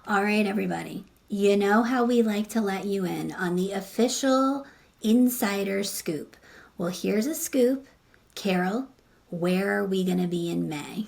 All right, everybody. You know how we like to let you in on the official insider scoop. Well, here's a scoop. Carol, where are we going to be in May?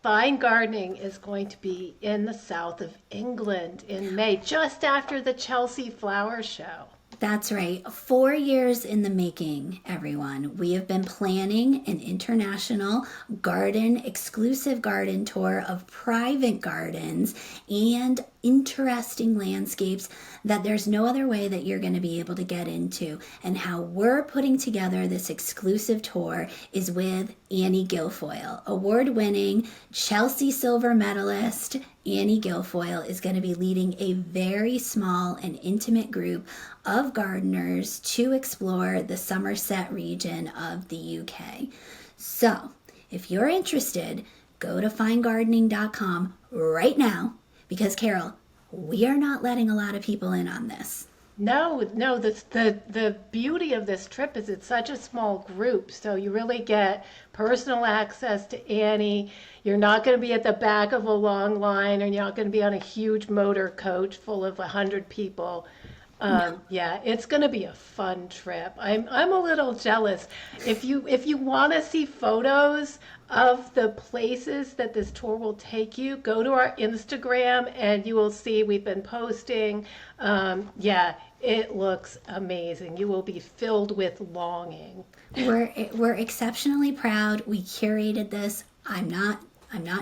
Fine gardening is going to be in the south of England in May, just after the Chelsea Flower Show. That's right. 4 years in the making, everyone. We have been planning an international exclusive garden tour of private gardens and interesting landscapes that there's no other way that you're going to be able to get into. And how we're putting together this exclusive tour is with Annie Guilfoyle, award-winning Chelsea silver medalist. Annie Guilfoyle is going to be leading a very small and intimate group of gardeners to explore the Somerset region of the UK. So, if you're interested, go to finegardening.com right now because, Carol, we are not letting a lot of people in on this. No, the beauty of this trip is it's such a small group, so you really get personal access to Annie. You're not going to be at the back of a long line, or you're not going to be on a huge motor coach full of 100 people. No. Yeah, it's going to be a fun trip. I'm a little jealous. If you want to see photos of the places that this tour will take you, go to our Instagram and you will see we've been posting. Yeah, it looks amazing. You will be filled with longing. We're exceptionally proud. We curated this. I'm not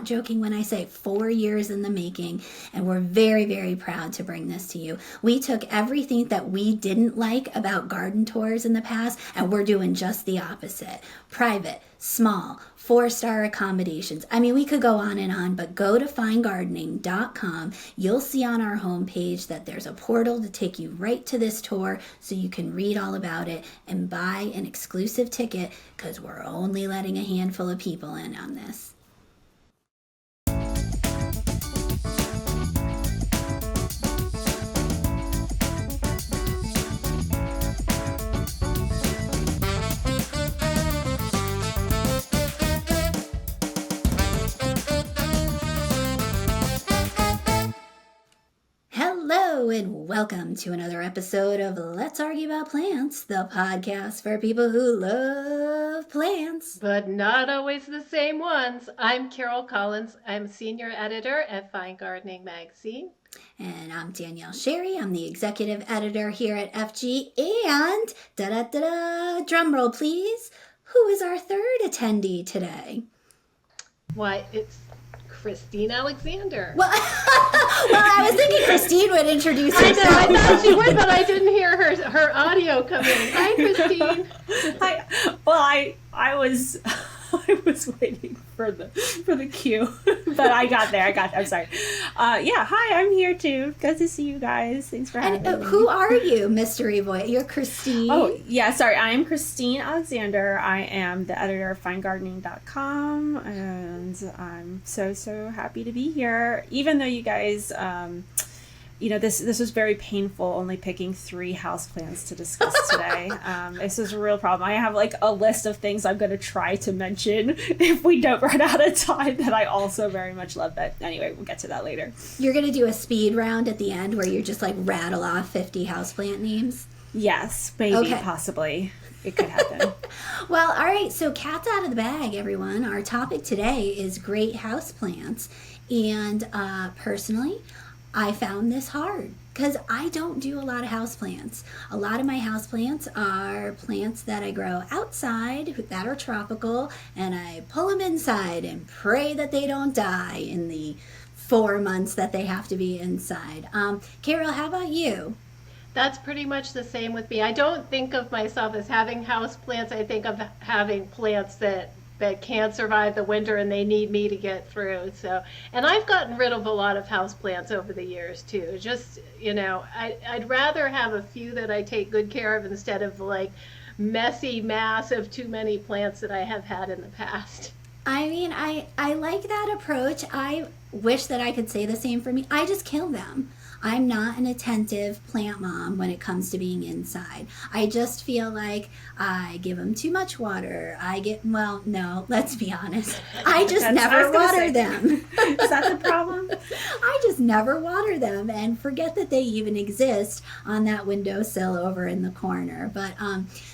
joking when I say 4 years in the making, and we're very, very proud to bring this to you. We took everything that we didn't like about garden tours in the past, and we're doing just the opposite. Private, small, 4-star accommodations. I mean, we could go on, but go to finegardening.com. You'll see on our homepage that there's a portal to take you right to this tour so you can read all about it and buy an exclusive ticket because we're only letting a handful of people in on this. Hello and welcome to another episode of Let's Argue About Plants, the podcast for people who love plants. But not always the same ones. I'm Carol Collins. I'm senior editor at Fine Gardening Magazine. And I'm Danielle Sherry. I'm the executive editor here at FG. And, drum roll please, who is our third attendee today? Why, it's Christine Alexander. Well, I was thinking Christine would introduce herself. I thought she would, but I didn't hear her audio come in. Hi, Christine. I was waiting for the cue, but I got there. I'm sorry. Hi, I'm here too. Good to see you guys. Thanks for having me. Who are you, mystery voice? You're Christine. Oh, yeah, sorry. I am Christine Alexander. I am the editor of finegardening.com, and I'm so happy to be here. Even though you guys, this was very painful, only picking 3 houseplants to discuss today. This is a real problem. I have a list of things I'm going to try to mention if we don't run out of time that I also very much love. But anyway, we'll get to that later. You're going to do a speed round at the end where you just rattle off 50 houseplant names? Yes, maybe, okay. Possibly. It could happen. Well, all right. So cat's out of the bag, everyone. Our topic today is great houseplants. And personally, I found this hard because I don't do a lot of houseplants. A lot of my houseplants are plants that I grow outside that are tropical, and I pull them inside and pray that they don't die in the 4 months that they have to be inside. Carol, how about you? That's pretty much the same with me. I don't think of myself as having houseplants. I think of having plants that can't survive the winter and they need me to get through. So, and I've gotten rid of a lot of houseplants over the years too. Just, I'd rather have a few that I take good care of instead of messy mass of too many plants that I have had in the past. I mean, I like that approach. wish that I could say the same for me. I just kill them. I'm not an attentive plant mom when it comes to being inside. I just feel like I give them too much water. Well, no, let's be honest. I just never water them. Is that the problem? I just never water them and forget that they even exist on that windowsill over in the corner. But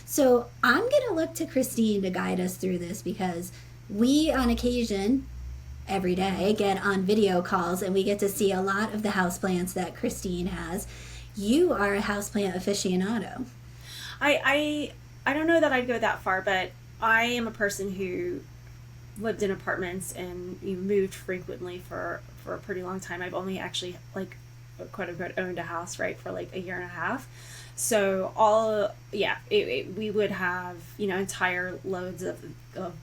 so I'm going to look to Christine to guide us through this, because we on occasion every day get on video calls and we get to see a lot of the houseplants that Christine has. You are a houseplant aficionado. I don't know that I'd go that far, but I am a person who lived in apartments and moved frequently for a pretty long time. I've only actually, like, quote unquote owned a house, right, for like a year and a half. So we would have, entire loads of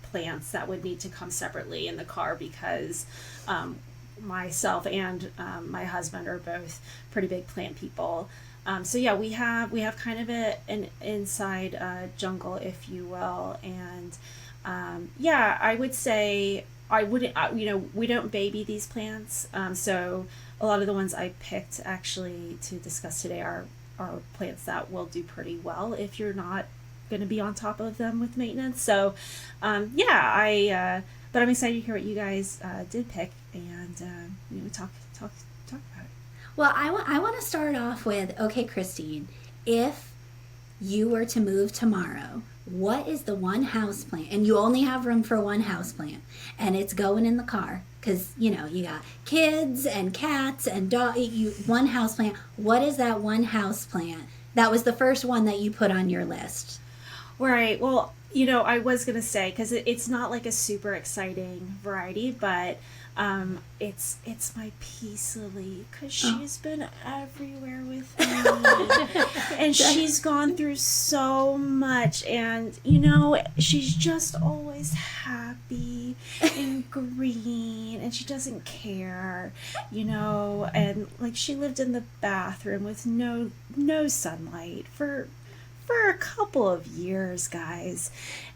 plants that would need to come separately in the car, because myself and my husband are both pretty big plant people. We have kind of an inside jungle, if you will. And I would say I wouldn't, we don't baby these plants. So a lot of the ones I picked actually to discuss today are plants that will do pretty well if you're not going to be on top of them with maintenance. So, but I'm excited to hear what you guys did pick, and talk about it. Well, I want to start off with, okay, Christine, if you were to move tomorrow, what is the one house plant, and you only have room for one house plant, and it's going in the car, because you got kids and cats and one house plant. What is that one house plant that was the first one that you put on your list? Right. Well, I was gonna say, because it's not like a super exciting variety, but it's my peace lily, because she's been everywhere with me, and she's gone through so much, and she's just always happy and green, and she doesn't care, and like she lived in the bathroom with no sunlight for a couple of years, guys,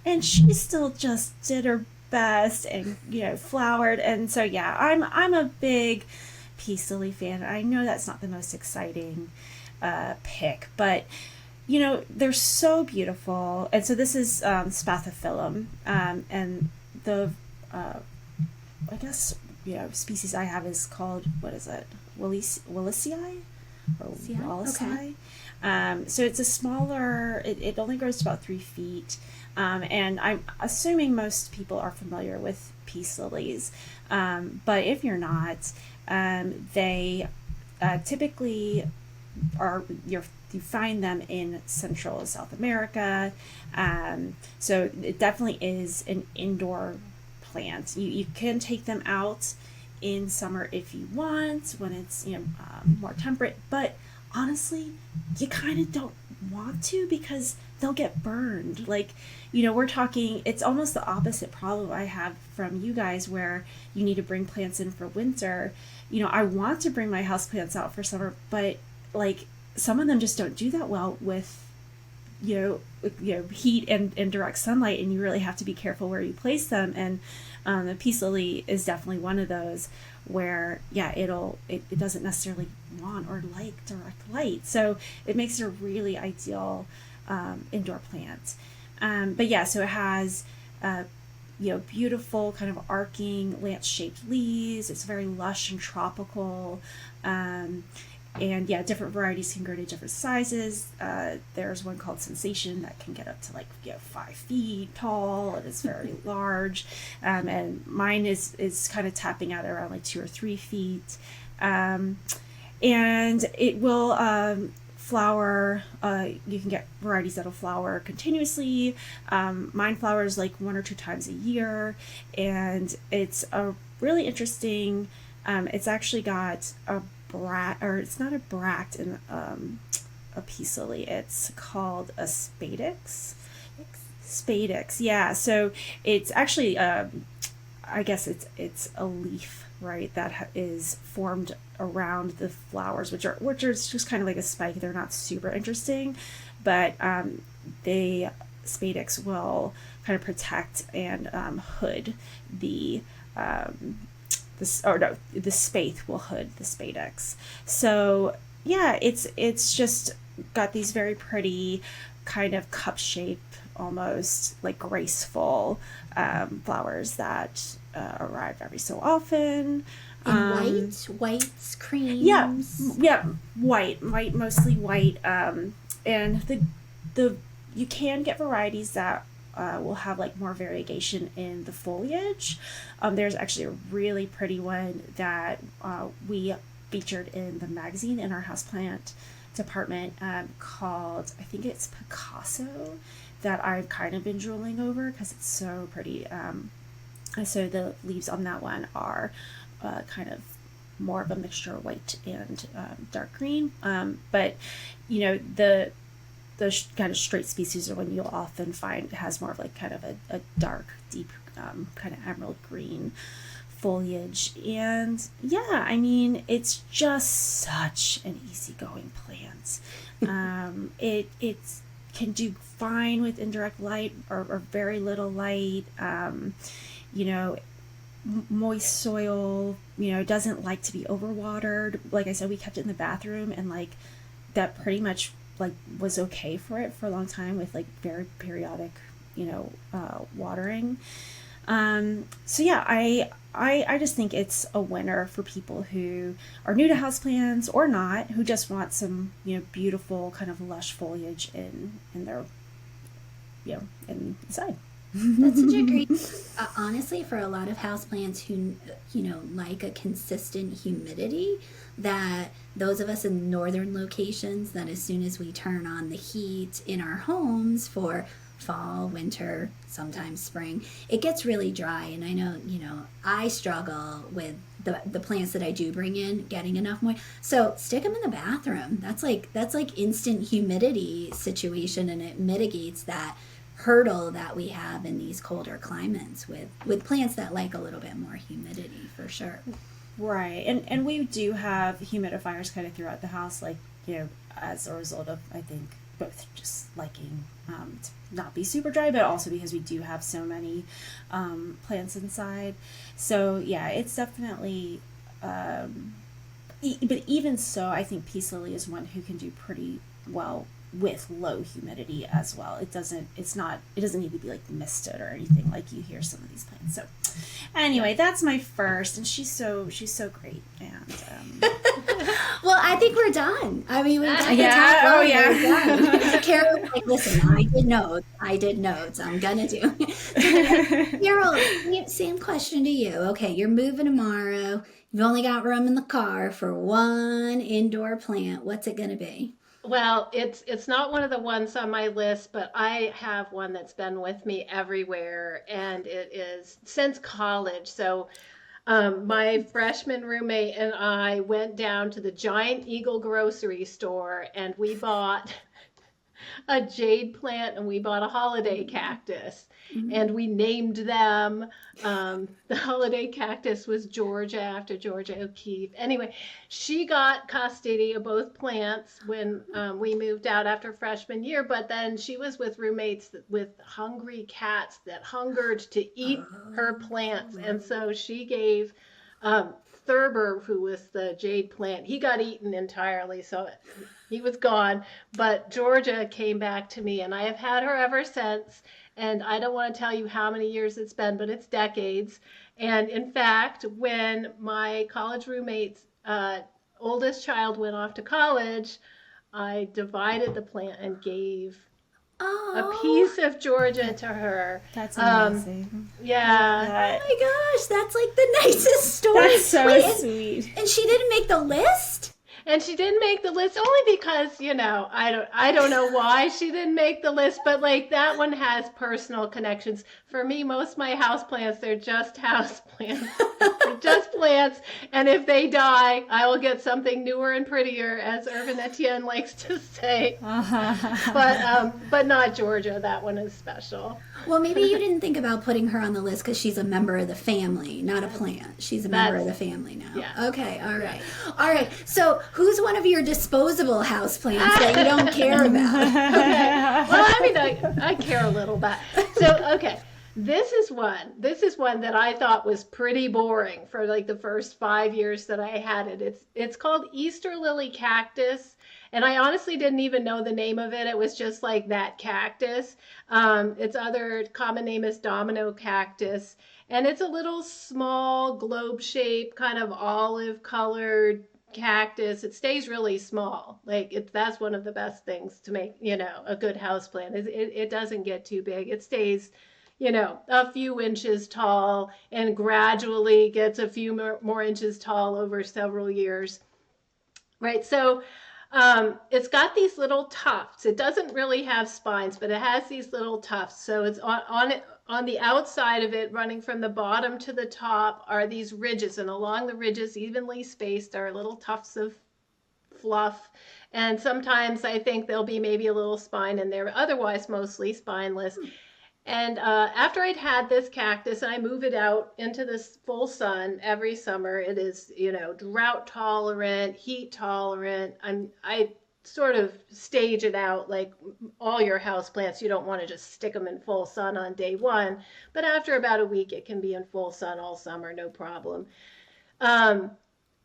and she still just did her best and flowered. And so I'm a big peace lily fan. I know that's not the most exciting pick, but they're so beautiful. And so this is spathiphyllum, and the I guess species I have is called, what is it, Willisii or Wallisii. Okay. So it's a smaller, it only grows to about 3 feet. And I'm assuming most people are familiar with peace lilies. But if you're not, they typically you find them in Central South America. So it definitely is an indoor plant. You can take them out in summer if you want, when it's more temperate, but honestly, you kind of don't want to, because they'll get burned. Like, we're talking, it's almost the opposite problem I have from you guys, where you need to bring plants in for winter. I want to bring my house plants out for summer, but like some of them just don't do that well with heat and direct sunlight, and you really have to be careful where you place them. And the peace lily is definitely one of those where it doesn't necessarily want or like direct light, so it makes it a really ideal indoor plant. So it has beautiful kind of arcing lance-shaped leaves. It's very lush and tropical. And different varieties can grow to different sizes. There's one called Sensation that can get up to 5 feet tall, and it's very large. And mine is kind of tapping out around 2 or 3 feet. And it will flower. You can get varieties that'll flower continuously. Mine flowers 1 or 2 times a year, and it's a really interesting. It's actually got it's not a bract in a peace lily. It's called a spadix. Spadix, yeah. So it's actually, I guess it's a leaf, right, that is formed around the flowers, which are just kind of like a spike. They're not super interesting, but the spadix will kind of protect and hood the the spathe will hood the spadix. So yeah, it's just got these very pretty kind of cup shape, almost like graceful flowers that arrive every so often. And whites, creams. Yeah, white, mostly white. And the you can get varieties that will have like more variegation in the foliage. There's actually a really pretty one that we featured in the magazine in our houseplant department called, I think it's Picasso, that I've kind of been drooling over because it's so pretty. So the leaves on that one are kind of more of a mixture of white and dark green. But you know, the kind of straight species are one you'll often find has more of like kind of a dark, deep kind of emerald green foliage. And yeah, I mean, it's just such an easygoing plant. It can do fine with indirect light or very little light. You know, moist soil, you know, doesn't like to be overwatered. Like I said, we kept it in the bathroom, and like that pretty much like was okay for it for a long time with like very periodic, you know, watering. So yeah, I just think it's a winner for people who are new to houseplants or not, who just want some, you know, beautiful kind of lush foliage in their, you know, inside. That's such a great, honestly, for a lot of houseplants who, you know, like a consistent humidity, that those of us in northern locations, that as soon as we turn on the heat in our homes for fall, winter, sometimes spring, it gets really dry. And I know, you know, I struggle with the plants that I do bring in getting enough moisture. So stick them in the bathroom. That's like instant humidity situation, and it mitigates that hurdle that we have in these colder climates with plants that like a little bit more humidity, for sure. Right. And we do have humidifiers kind of throughout the house, like, you know, as a result of, I think, both just liking to not be super dry, but also because we do have so many plants inside. So yeah, it's definitely but even so, I think peace lily is one who can do pretty well with low humidity as well. It doesn't need to be like misted or anything like you hear some of these plants. So anyway, that's my first, and she's so great. And well, I think we're done. I mean, we're done. Yeah. We're done. Carol, like, listen, I did notes. I'm gonna do. Carol, same question to you. Okay, you're moving tomorrow. You've only got room in the car for one indoor plant. What's it gonna be? Well, it's not one of the ones on my list, but I have one that's been with me everywhere, and it is since college. So my freshman roommate and I went down to the Giant Eagle grocery store, and we bought a jade plant, and we bought a holiday cactus, and we named them. The holiday cactus was Georgia, after Georgia O'Keeffe. Anyway, she got custody of both plants when we moved out after freshman year, but then she was with roommates with hungry cats that hungered to eat her plants, and so she gave Thurber, who was the jade plant, he got eaten entirely, so he was gone. But Georgia came back to me, and I have had her ever since. And I don't want to tell you how many years it's been, but it's decades. And in fact, when my college roommate's oldest child went off to college, I divided the plant and gave a piece of Georgia to her. That's amazing. Yeah. Oh my gosh, that's like the nicest story. That's so sweet. And she didn't make the list? And she didn't make the list only because, you know, I don't know why she didn't make the list, but like that one has personal connections. For me, most of my house plants, they're just house plants. They're just plants. And if they die, I will get something newer and prettier, as Irvin Etienne likes to say. But not Georgia. That one is special. Well, maybe you didn't think about putting her on the list because she's a member of the family, not a plant. She's a member of the family now. Yeah. Okay, all right. All right, so who's one of your disposable house plants that you don't care about? Okay. Well, I mean, I care a little bit. So, okay. This is one that I thought was pretty boring for like the first 5 years that I had it. It's called Easter lily cactus, and I honestly didn't even know the name of it. It was just like that cactus. Its other common name is domino cactus, and it's a little small globe shaped, kind of olive colored cactus. It stays really small. That's one of the best things to make, a good house plant. It doesn't get too big. It stays, a few inches tall and gradually gets a few more inches tall over several years. Right. So it's got these little tufts. It doesn't really have spines, but it has these little tufts. So it's on the outside of it, running from the bottom to the top, are these ridges, and along the ridges, evenly spaced, are little tufts of fluff. And sometimes I think there'll be maybe a little spine in there, but otherwise mostly spineless. And after I'd had this cactus, and I move it out into this full sun every summer, it is, drought tolerant, heat tolerant. I sort of stage it out like all your house plants. You don't want to just stick them in full sun on day one, but after about a week, it can be in full sun all summer, no problem.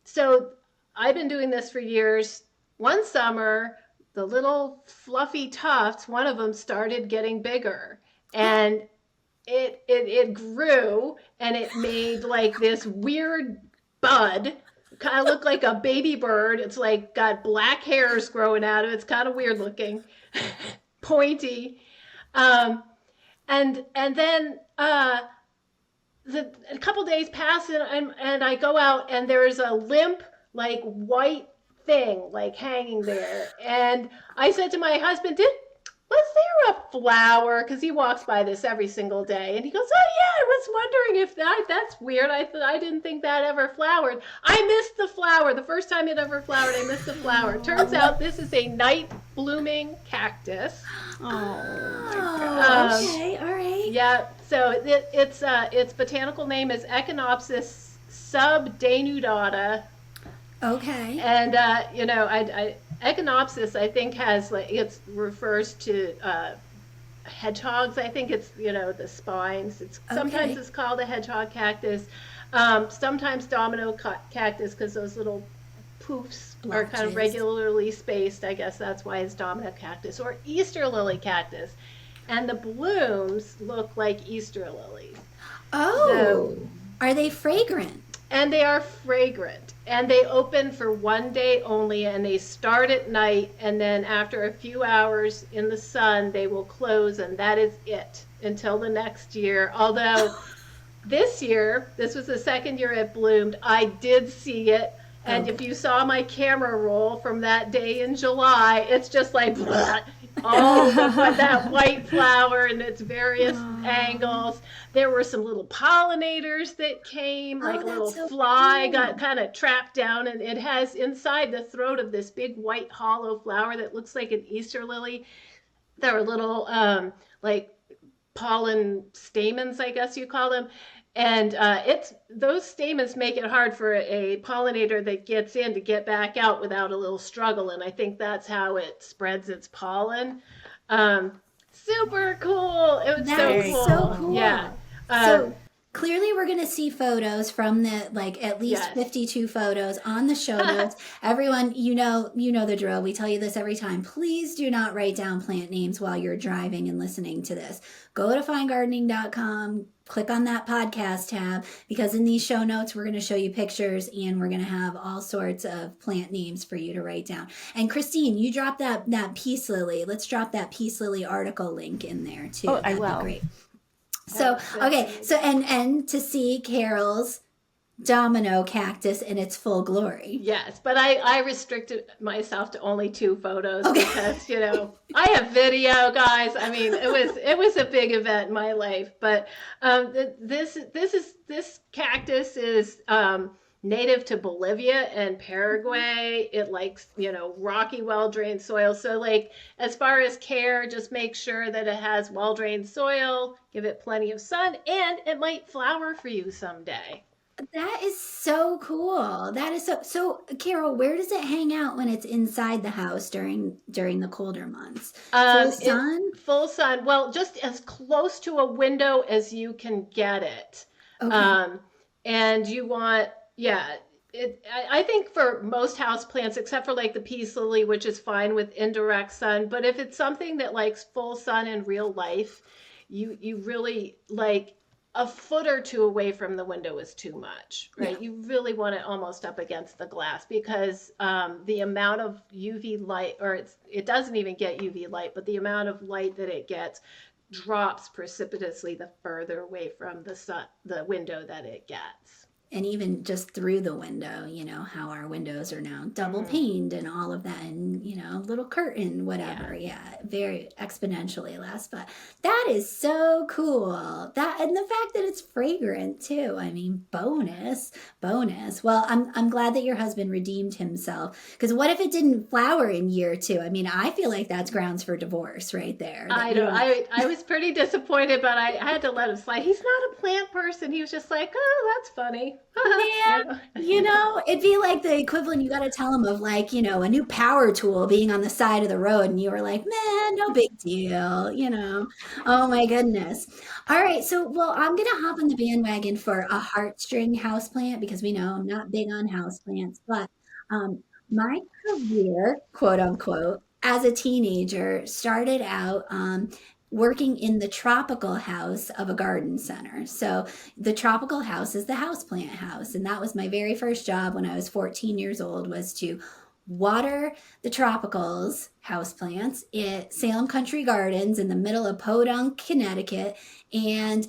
So I've been doing this for years. One summer, the little fluffy tufts, one of them started getting bigger. And it grew, and it made like this weird bud, kind of looked like a baby bird. It's like got black hairs growing out of it. It's kind of weird looking, pointy. And then a couple days pass, and I go out, and there's a limp, like white thing like hanging there. And I said to my husband, was there a flower? Because he walks by this every single day. And he goes, oh, yeah, I was wondering if that's weird. I didn't think that ever flowered. I missed the flower. The first time it ever flowered, I missed the flower. Turns out this is a night blooming cactus. Oh, okay, all right. Yeah, so its botanical name is Echinopsis subdenudata. Okay. And, Echinopsis, I think, it refers to hedgehogs. I think it's, the spines. Sometimes it's called a hedgehog cactus. Sometimes domino cactus, because those little poofs are kind of regularly spaced. I guess that's why it's domino cactus, or Easter lily cactus. And the blooms look like Easter lilies. Oh, are they fragrant? And they are fragrant, and they open for one day only, and they start at night, and then after a few hours in the sun, they will close, and that is it until the next year. Although this year, this was the second year it bloomed, I did see it, and if you saw my camera roll from that day in July, it's just like all that white flower in its various angles. There were some little pollinators that came, like a little fly got kind of trapped down, and it has inside the throat of this big white hollow flower that looks like an Easter lily. There are little like pollen stamens, I guess you call them. And those stamens make it hard for a pollinator that gets in to get back out without a little struggle. And I think that's how it spreads its pollen. Super cool. It was so cool. Yeah. So clearly we're going to see photos from at least 52 photos on the show notes. Everyone, you know the drill. We tell you this every time. Please do not write down plant names while you're driving and listening to this. Go to finegardening.com, click on that podcast tab, because in these show notes, we're going to show you pictures, and we're going to have all sorts of plant names for you to write down. And Christine, you dropped that peace lily. Let's drop that peace lily article link in there too. Oh, That'd I will. be great. So, okay. So, and to see Carol's domino cactus in its full glory. Yes, but I restricted myself to only 2 photos because, I have video, guys. I mean, it was a big event in my life, but this cactus is native to Bolivia and Paraguay. It likes, rocky, well-drained soil. So as far as care, just make sure that it has well-drained soil, give it plenty of sun, and it might flower for you someday. That is so cool. That is so Carol, where does it hang out when it's inside the house during the colder months? Full It sun? full sun, well, just as close to a window as you can get it. Okay. Um, and you want, yeah, I think for most house plants, except for like the peace lily, which is fine with indirect sun, but if it's something that likes full sun in real life, you really like a foot or two away from the window is too much, Yeah. right? You really want it almost up against the glass because the amount of UV light, or it doesn't even get UV light, but the amount of light that it gets drops precipitously the further away from the sun, the window that it gets. And even just through the window, how our windows are now double Hmm. paned and all of that, and little curtain, Yeah. whatever. Yeah, very exponentially less. But that is so cool. That, and the fact that it's fragrant too. I mean, bonus. Well, I'm glad that your husband redeemed himself, because what if it didn't flower in year two? I mean, I feel like that's grounds for divorce right there. That I you don't. don't. I was pretty disappointed, but I had to let him slide. He's not a plant person. He was just like, oh, that's funny. Man, You know? it'd be like the equivalent you got to tell them of, like, a new power tool being on the side of the road, and you were like, man, no big deal. Oh my goodness. All right, so, well, I'm gonna hop on the bandwagon for a heartstring houseplant, because we know I'm not big on houseplants, but my career, quote unquote, as a teenager started out working in the tropical house of a garden center. So the tropical house is the houseplant house, and that was my very first job when I was 14 years old, was to water the tropicals houseplants at Salem Country Gardens in the middle of Podunk, Connecticut. And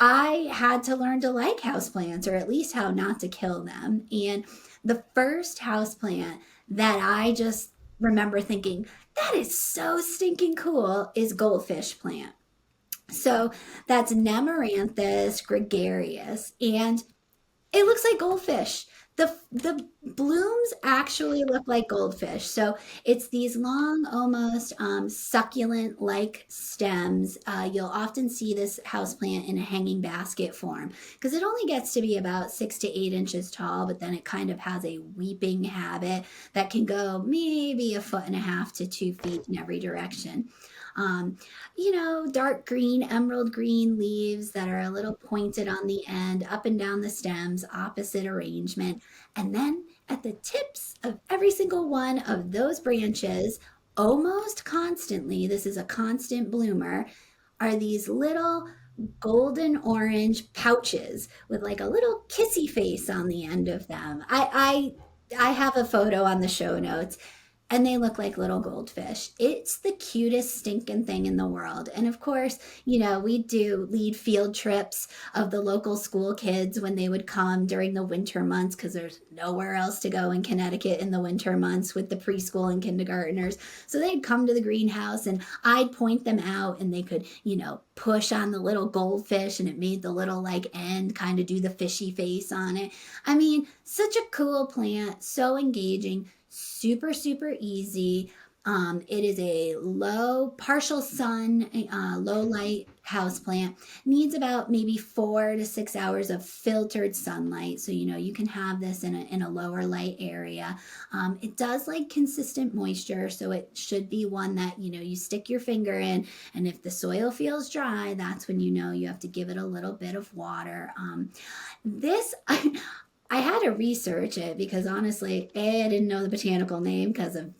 I had to learn to like houseplants, or at least how not to kill them. And the first houseplant that I just remember thinking, that is so stinking cool, is goldfish plant. So that's Nemaranthus gregarious, and it looks like goldfish. The blooms actually look like goldfish. So it's these long, almost succulent like stems. You'll often see this houseplant in a hanging basket form, because it only gets to be about 6 to 8 inches tall, but then it kind of has a weeping habit that can go maybe a foot and a half to 2 feet in every direction. Um, Dark green, emerald green leaves that are a little pointed on the end, up and down the stems, opposite arrangement. And then at the tips of every single one of those branches, almost constantly, this is a constant bloomer, are these little golden orange pouches with like a little kissy face on the end of them. I have a photo on the show notes, and they look like little goldfish. It's the cutest stinking thing in the world. And of course, we do lead field trips of the local school kids when they would come during the winter months, because there's nowhere else to go in Connecticut in the winter months with the preschool and kindergartners. So they'd come to the greenhouse, and I'd point them out, and they could, push on the little goldfish, and it made the little like end kind of do the fishy face on it. I mean, such a cool plant, so engaging, super, super easy. It is a low, partial sun, low light house plant. Needs about maybe 4 to 6 hours of filtered sunlight. So, you can have this in a lower light area. It does like consistent moisture. So it should be one that, you stick your finger in. And if the soil feels dry, that's when you have to give it a little bit of water. This, I had to research it, because honestly, I didn't know the botanical name, because of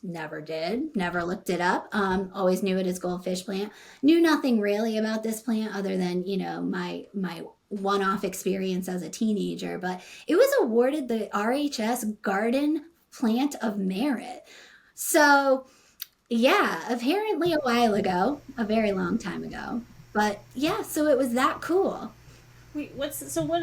never looked it up. Always knew it as goldfish plant. Knew nothing really about this plant other than, my one-off experience as a teenager. But it was awarded the RHS Garden Plant of Merit. So yeah, apparently a while ago, a very long time ago. But yeah, so it was that cool. Wait, what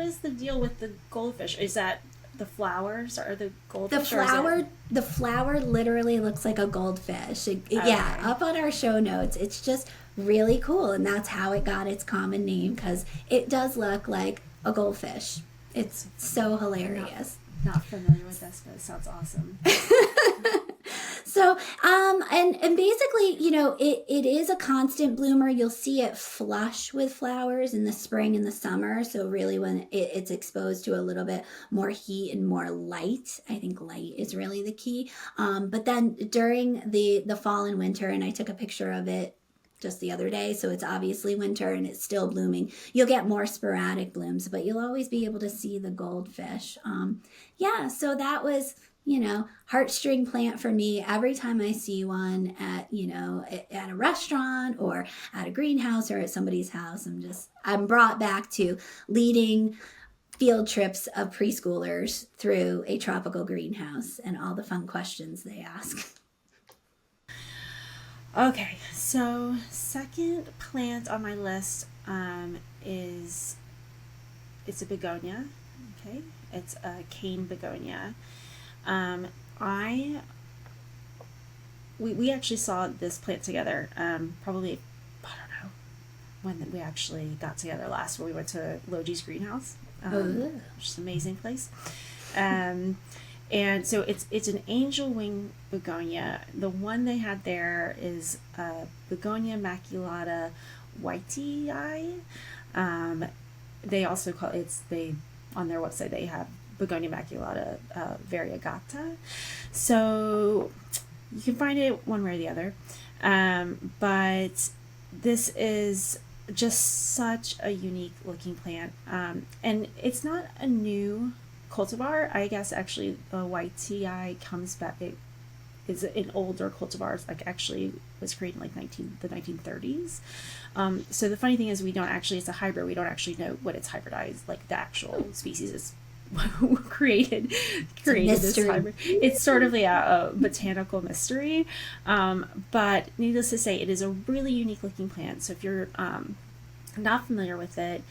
is the deal with the goldfish? Is that the flowers or the The goldfish, or is it? flower literally looks like a goldfish. Yeah, Okay. up on our show notes. It's just really cool, and that's how it got its common name, because it does look like a goldfish. It's so Not hilarious. not familiar with this, but it sounds awesome. So, and basically, it is a constant bloomer. You'll see it flush with flowers in the spring and the summer. So really when it's exposed to a little bit more heat and more light, I think light is really the key. But then during the fall and winter, and I took a picture of it just the other day, so it's obviously winter and it's still blooming. You'll get more sporadic blooms, but you'll always be able to see the goldfish. Yeah, so that was, heartstring plant for me. Every time I see one at a restaurant or at a greenhouse or at somebody's house, I'm brought back to leading field trips of preschoolers through a tropical greenhouse and all the fun questions they ask. Okay, so second plant on my list is it's a begonia. Okay, it's a cane begonia. We actually saw this plant together. Probably I don't know when we actually got together last. Where we went to Logi's greenhouse, which is an amazing place. And so it's an angel wing begonia. The one they had there is begonia maculata whitei. They also call on their website they have begonia maculata variegata. So you can find it one way or the other. But this is just such a unique looking plant. And it's not a new cultivar. I guess actually the whitei comes back. It is an older cultivar. It's actually was created in the 1930s. So the funny thing is it's a hybrid. We don't actually know what it's hybridized, like the actual species is created this hybrid. It's sort of a botanical mystery. But needless to say, it is a really unique looking plant. So if you're not familiar with it,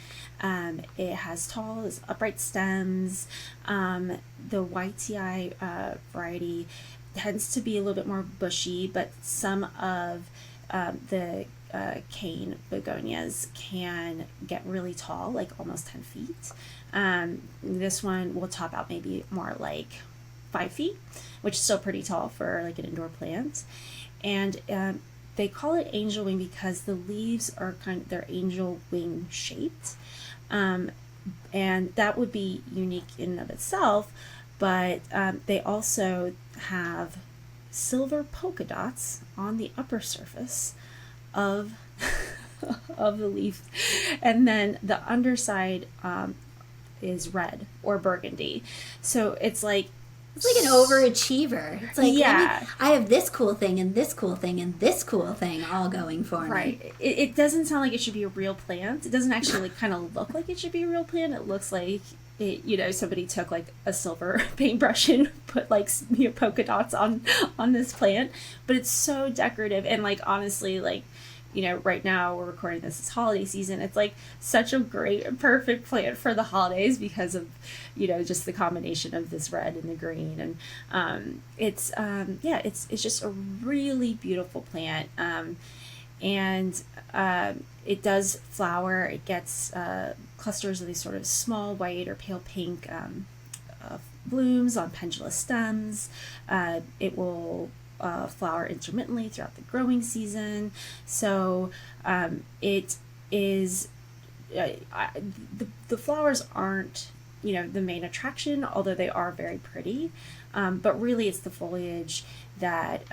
it has tall, upright stems. The whitei variety tends to be a little bit more bushy, but some of the cane begonias can get really tall, like almost 10 feet. This one will top out maybe more like 5 feet, which is still pretty tall for like an indoor plant. And they call it angel wing because the leaves are they're angel wing shaped. And that would be unique in and of itself, but they also have silver polka dots on the upper surface of of the leaf, and then the underside is red or burgundy. So it's like an overachiever. It's like, yeah, I have this cool thing and this cool thing and this cool thing all going for me. Right. It doesn't sound like it should be a real plant. It doesn't actually kind of look like it should be a real plant. It looks like somebody took like a silver paintbrush and put polka dots on this plant. But it's so decorative, and honestly, right now we're recording this, it's holiday season. It's such a great, perfect plant for the holidays because of, just the combination of this red and the green. And it's just a really beautiful plant. And it does flower. It gets clusters of these sort of small white or pale pink blooms on pendulous stems. It will flower intermittently throughout the growing season. So it is the flowers aren't the main attraction, although they are very pretty, but really it's the foliage that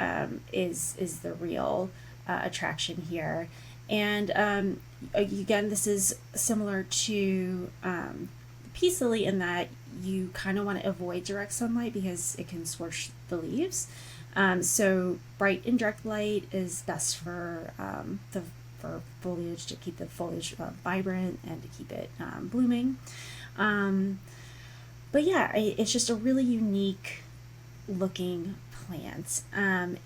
is the real attraction here. And again, this is similar to peace lily in that you kind of want to avoid direct sunlight because it can scorch the leaves. So bright indirect light is best for for foliage, to keep the foliage vibrant and to keep it blooming. But yeah, it's just a really unique looking plant, and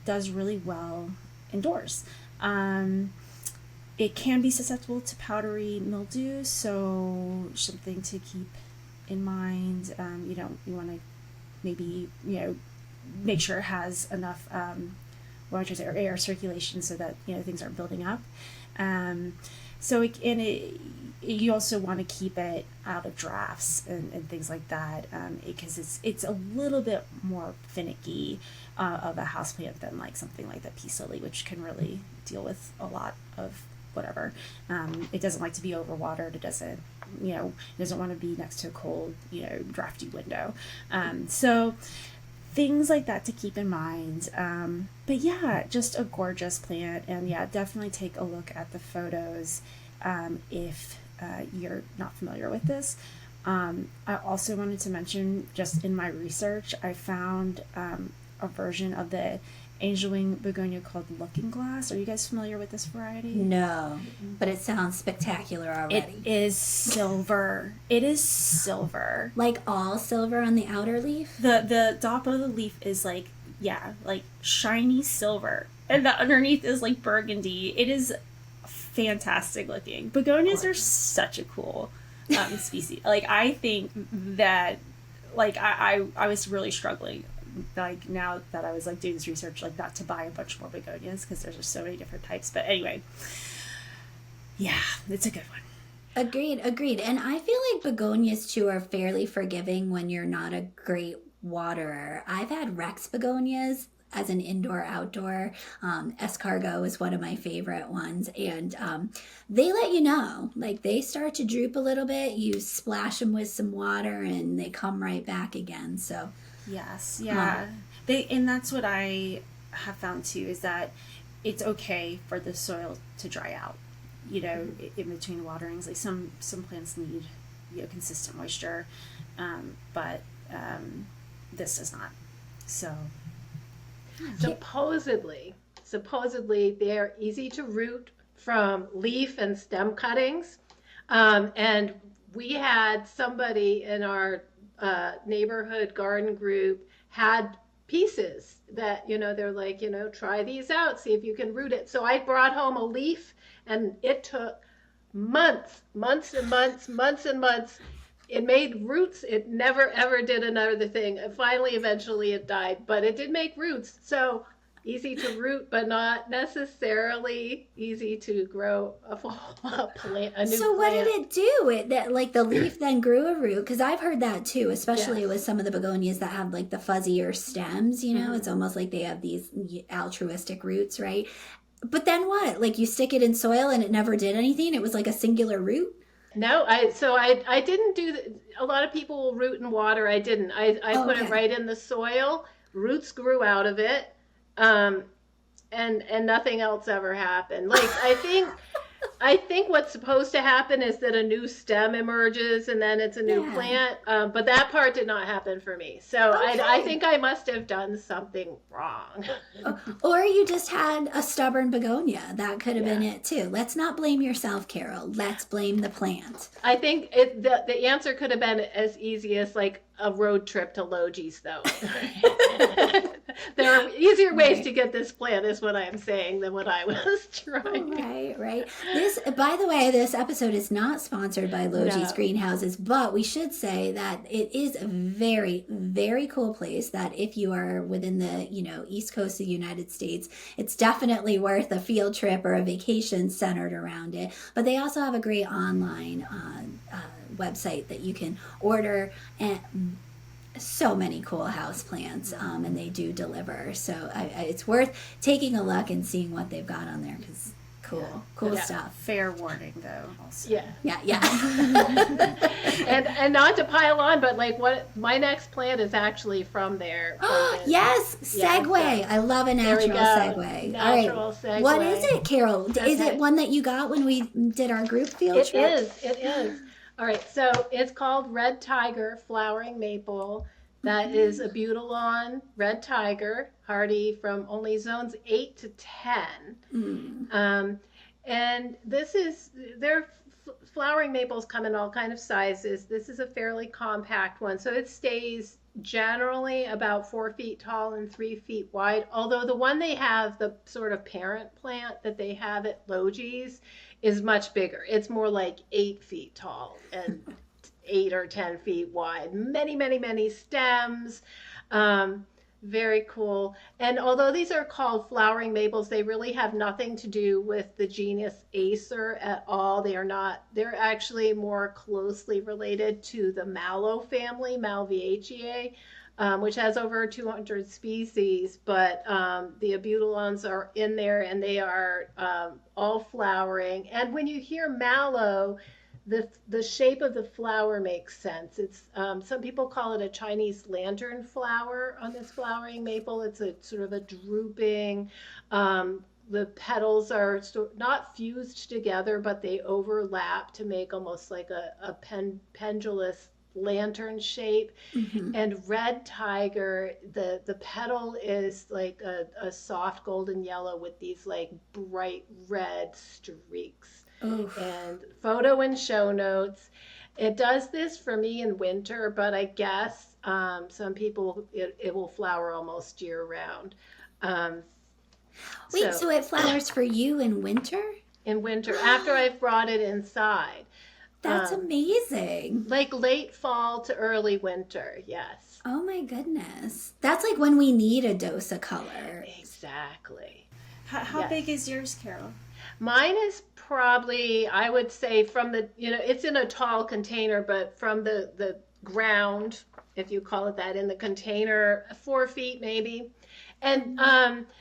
does really well indoors. It can be susceptible to powdery mildew, so something to keep in mind. You want to maybe make sure it has enough air circulation so that things aren't building up. So you also want to keep it out of drafts and things like that, because it's a little bit more finicky of a houseplant than like something like the peace lily, which can really deal with a lot of whatever. It doesn't like to be overwatered. It doesn't, it doesn't want to be next to a cold, drafty window. So things like that to keep in mind. But yeah, just a gorgeous plant. And yeah, definitely take a look at the photos if you're not familiar with this. I also wanted to mention, just in my research, I found a version of the angel wing begonia called Looking Glass. Are you guys familiar with this variety? No, but it sounds spectacular already. It is silver. It is silver. Like all silver on the outer leaf? The top of the leaf is like shiny silver. And the underneath is like burgundy. It is fantastic looking. Begonias are such a cool species. Like, I think that, like, I was really struggling, like, now that I was like doing this research, like, not to buy a bunch more begonias because there's just so many different types. But anyway, yeah, it's a good one. Agreed. And I feel like begonias too are fairly forgiving when you're not a great waterer. I've had Rex begonias as an indoor outdoor. Escargot is one of my favorite ones, and they let you know, like, they start to droop a little bit, you splash them with some water and they come right back again. So yes, yeah, and that's what I have found too, is that it's okay for the soil to dry out, in between waterings. Like, some plants need consistent moisture, but this does not. So supposedly they're easy to root from leaf and stem cuttings, and we had somebody in our neighborhood garden group had pieces that, they're like, try these out, see if you can root it. So I brought home a leaf, and it took months and months. It made roots. It never ever did another thing. And finally, eventually it died, but it did make roots. So easy to root, but not necessarily easy to grow a plant, a new so what plant. did it do? That, like, the leaf then grew a root? Because I've heard that too, especially Yes. with some of the begonias that have like the fuzzier stems. It's almost like they have these altruistic roots, right? But then what? Like, you stick it in soil and it never did anything? It was like a singular root? No, I didn't do a lot of people will root in water. I didn't. I put it Okay. right in the soil. Roots grew out of it. And nothing else ever happened. Like, I think what's supposed to happen is that a new stem emerges and then it's a new Yeah. plant. But that part did not happen for me. So Okay. I think I must have done something wrong. Or you just had a stubborn begonia. That could have been Yeah. it too. Let's not blame yourself, Carol. Let's blame the plant. I think the answer could have been as easy as like a road trip to Logi's, though. There are easier ways to get this plant, is what I'm saying, than what I was trying. Right. This, by the way, this episode is not sponsored by Logi's No. Greenhouses, but we should say that it is a very, very cool place that if you are within the, East Coast of the United States, it's definitely worth a field trip or a vacation centered around it. But they also have a great online website that you can order, and so many cool house plants, and they do deliver. So it's worth taking a look and seeing what they've got on there, because cool Yeah. stuff. fair warning, though, also. Yeah. And not to pile on, but like, what my next plant is actually from there. Yes, segue. I love a There we natural go. segue. Natural All right. segue. What is it, Carol? Is Okay. it one that you got when we did our group field It trip? is. All right, so it's called Red Tiger Flowering Maple. That is a Butylon Red Tiger, hardy from only zones 8 to 10. And this is, flowering maples come in all kind of sizes. This is a fairly compact one, so it stays generally about 4 feet tall and 3 feet wide. Although the one they have, the sort of parent plant that they have at Logi's, is much bigger. It's more like 8 feet tall and 8 or 10 feet wide. Many stems. Very cool. And although these are called flowering maples, they really have nothing to do with the genus Acer at all. They are not, they're actually more closely related to the mallow family, Malvaceae, which has over 200 species. But the abutilons are in there and they are all flowering. And when you hear mallow, the shape of the flower makes sense. It's some people call it a Chinese lantern flower on this flowering maple. It's a sort of a drooping. The petals are not fused together, but they overlap to make almost like a pendulous lantern shape. Hmm. And red tiger, the petal is like a soft golden yellow with these like bright red streaks. Oof. And photo and show notes. It does this for me in winter, but I guess some people it will flower almost year round. Um, Wait, so so it flowers for you in winter? in winter, after I've brought it inside, That's um, amazing. like late fall to early winter, yes, Oh my goodness. That's like when we need a dose of color. exactly. How Yes. big is yours, Carol? Mine is probably, I would say, from the, it's in a tall container, but from the ground, if you call it that, in the container, 4 feet maybe. And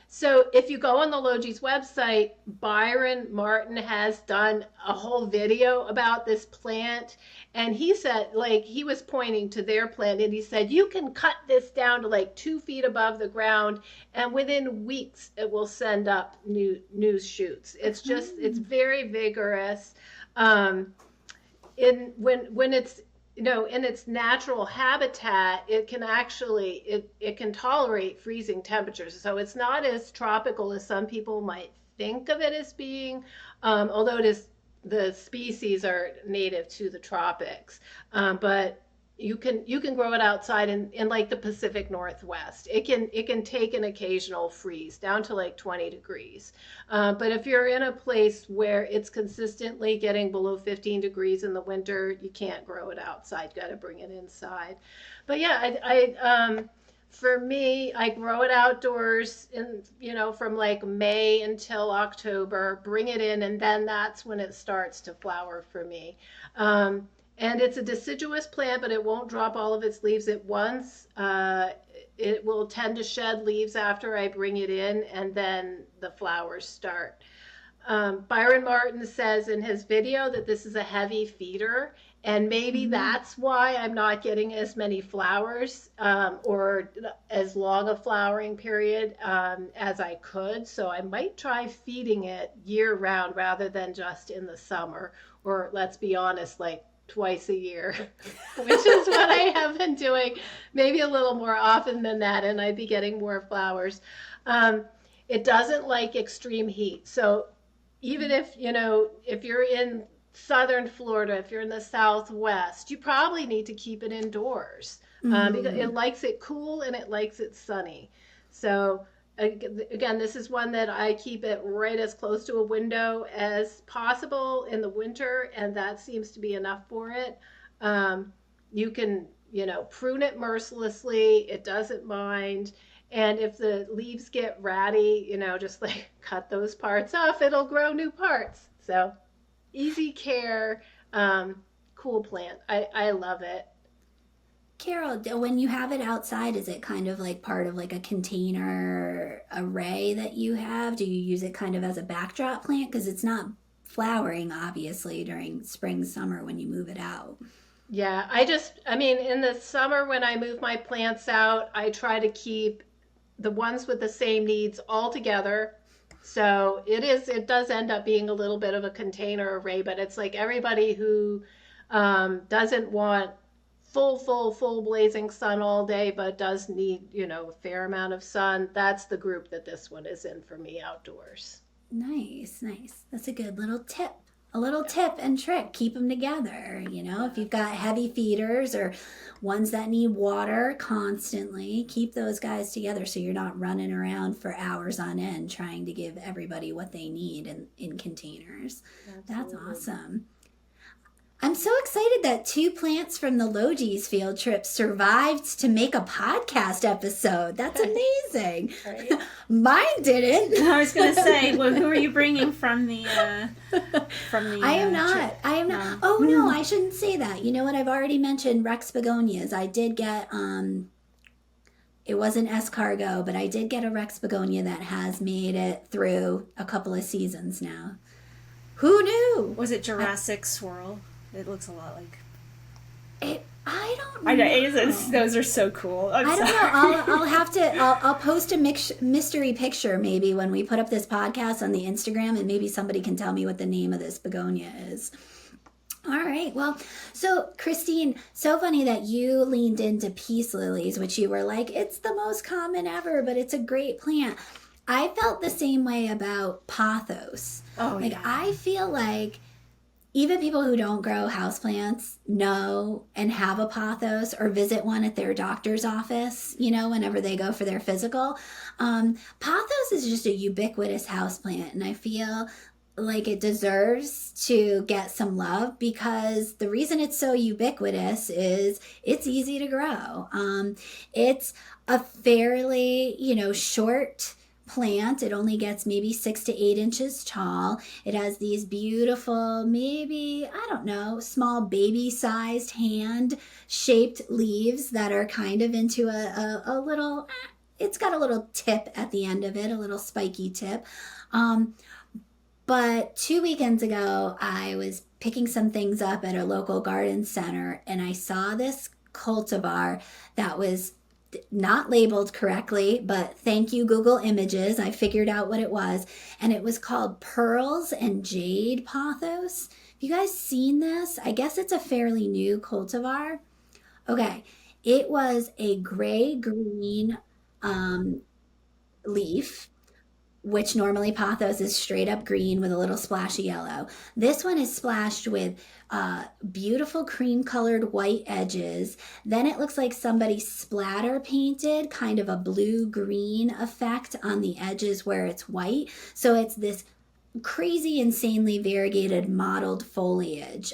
so if you go on the Logi's website, Byron Martin has done a whole video about this plant. And he said, like, he was pointing to their plant and he said, you can cut this down to like 2 feet above the ground. And within weeks, it will send up new shoots. It's just, it's very vigorous. When it's in its natural habitat, it can actually it can tolerate freezing temperatures. So it's not as tropical as some people might think of it as being, although it is the species are native to the tropics. But you can grow it outside in like the Pacific Northwest. It can take an occasional freeze down to like 20 degrees. But if you're in a place where it's consistently getting below 15 degrees in the winter, you can't grow it outside. You got to bring it inside. But yeah, for me, I grow it outdoors from like May until October, bring it in, and then that's when it starts to flower for me. And it's a deciduous plant, but it won't drop all of its leaves at once. It will tend to shed leaves after I bring it in, and then the flowers start. Byron Martin says in his video that this is a heavy feeder, and maybe that's why I'm not getting as many flowers or as long a flowering period as I could. So I might try feeding it year round rather than just in the summer, or let's be honest, like twice a year, which is what I have been doing, maybe a little more often than that, and I'd be getting more flowers. It doesn't like extreme heat. So even if you're in southern Florida, if you're in the Southwest, you probably need to keep it indoors because it likes it cool and it likes it sunny. So again, this is one that I keep it right as close to a window as possible in the winter, and that seems to be enough for it. You can, prune it mercilessly. It doesn't mind. And if the leaves get ratty, just like cut those parts off, it'll grow new parts. So easy care, cool plant. I love it. Carol, when you have it outside, is it kind of like part of like a container array that you have? Do you use it kind of as a backdrop plant? Because it's not flowering, obviously, during spring, summer when you move it out. Yeah, I mean, in the summer when I move my plants out, I try to keep the ones with the same needs all together. So it does end up being a little bit of a container array, but it's like everybody who doesn't want full blazing sun all day, but does need, a fair amount of sun. That's the group that this one is in for me outdoors. Nice, nice. That's a good little tip. A little tip and trick. Keep them together. If you've got heavy feeders or ones that need water constantly, keep those guys together so you're not running around for hours on end trying to give everybody what they need in containers. That's Absolutely. awesome. I'm so excited that 2 plants from the Logis field trip survived to make a podcast episode. That's amazing. Right. Mine didn't. I was going to say, well, who are you bringing from the I am not. trip? I am not. Oh no, I shouldn't say that. You know what? I've already mentioned Rex begonias. I did get it wasn't escargot, but I did get a Rex begonia that has made it through a couple of seasons now. Who knew? Was it Jurassic Swirl? It looks a lot like it. I don't know. I know. Those are so cool. I don't know. I'll have to. I'll post a mystery picture maybe when we put up this podcast on the Instagram, and maybe somebody can tell me what the name of this begonia is. All right. Well, so Christine, so funny that you leaned into peace lilies, which you were like, it's the most common ever, but it's a great plant. I felt the same way about pothos. Oh, like yeah. I feel like even people who don't grow houseplants know and have a pothos or visit one at their doctor's office, you know, whenever they go for their physical. Pothos is just a ubiquitous houseplant, and I feel like it deserves to get some love because the reason it's so ubiquitous is it's easy to grow. It's a fairly, short plant. It only gets maybe 6 to 8 inches tall. It has these beautiful, maybe, I don't know, small baby-sized hand-shaped leaves that are kind of into a little, it's got a little tip at the end of it, a little spiky tip. But 2 weekends ago, I was picking some things up at a local garden center, and I saw this cultivar that was not labeled correctly, but thank you, Google Images. I figured out what it was, and it was called Pearls and Jade Pothos. Have you guys seen this? I guess it's a fairly new cultivar. Okay, it was a gray-green leaf, which normally pothos is straight up green with a little splash of yellow. This one is splashed with beautiful cream colored white edges. Then it looks like somebody splatter painted kind of a blue-green effect on the edges where it's white. So it's this crazy, insanely variegated mottled foliage,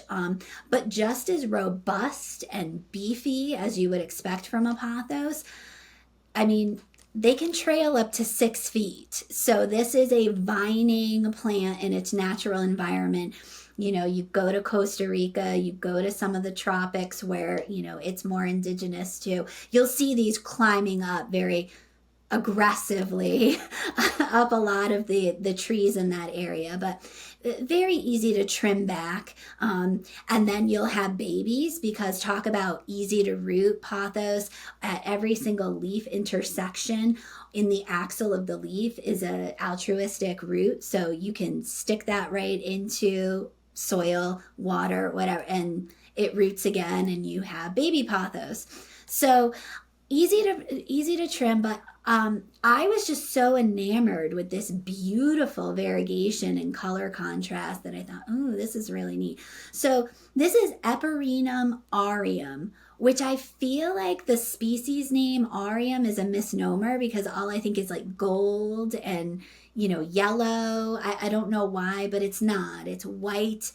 but just as robust and beefy as you would expect from a pothos. I mean, they can trail up to 6 feet. So this is a vining plant in its natural environment. You go to Costa Rica, you go to some of the tropics where, it's more indigenous too. You'll see these climbing up very aggressively up a lot of the trees in that area, but very easy to trim back. And then you'll have babies, because talk about easy to root. Pothos at every single leaf intersection in the axil of the leaf is an altruistic root. So you can stick that right into soil, water, whatever, and it roots again and you have baby pothos. So easy to trim, but I was just so enamored with this beautiful variegation and color contrast that I thought, oh, this is really neat. So this is Eperinum aureum, which I feel like the species name aureum is a misnomer because all I think is like gold and, yellow. I don't know why, but it's not. It's white,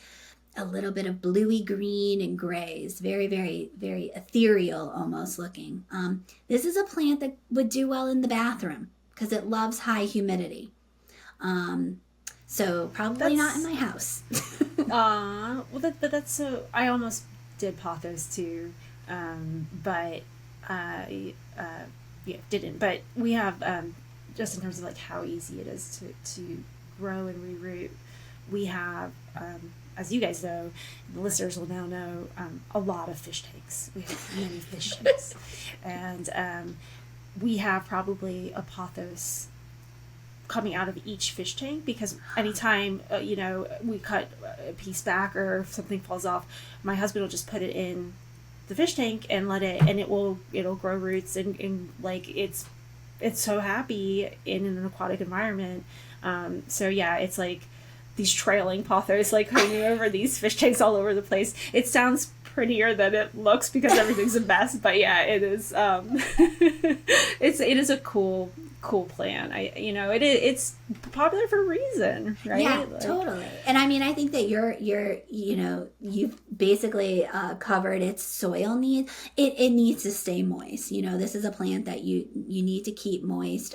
a little bit of bluey green and grays. Very, very, very ethereal almost looking. This is a plant that would do well in the bathroom because it loves high humidity. So probably not in my house. But that's so. I almost did pothos too, but I didn't. But we have just in terms of like how easy it is to grow and reroot. We have, as you guys know, the listeners will now know, a lot of fish tanks. We have many fish tanks, and we have probably a pothos coming out of each fish tank, because anytime we cut a piece back or if something falls off, my husband will just put it in the fish tank and it'll grow roots and like it's so happy in an aquatic environment. So yeah, it's like these trailing pothos like hanging over these fish tanks all over the place. It sounds prettier than it looks because everything's a mess. But yeah, it is. It is a cool plant. It's popular for a reason, right? Yeah, totally. And I mean, I think that you've basically covered its soil needs. It needs to stay moist. This is a plant that you need to keep moist.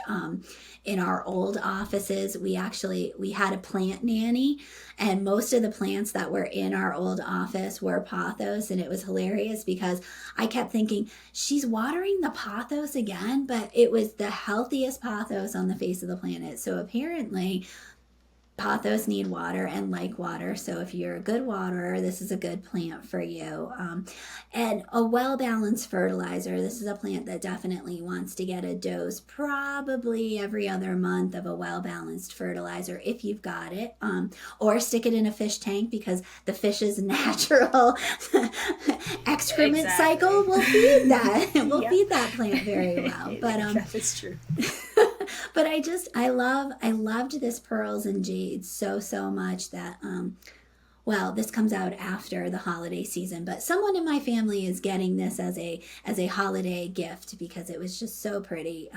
In our old offices, we had a plant nanny, and most of the plants that were in our old office were pothos, and it was hilarious because I kept thinking, she's watering the pothos again, but it was the healthiest pothos on the face of the planet. So apparently pothos need water and like water. So if you're a good waterer, this is a good plant for you. And a well-balanced fertilizer. This is a plant that definitely wants to get a dose probably every other month of a well-balanced fertilizer if you've got it. Or stick it in a fish tank because the fish's natural excrement cycle will feed that. It will feed that plant very well. But that is true. But I loved this pearls and jades so much that this comes out after the holiday season, but someone in my family is getting this as a holiday gift because it was just so pretty.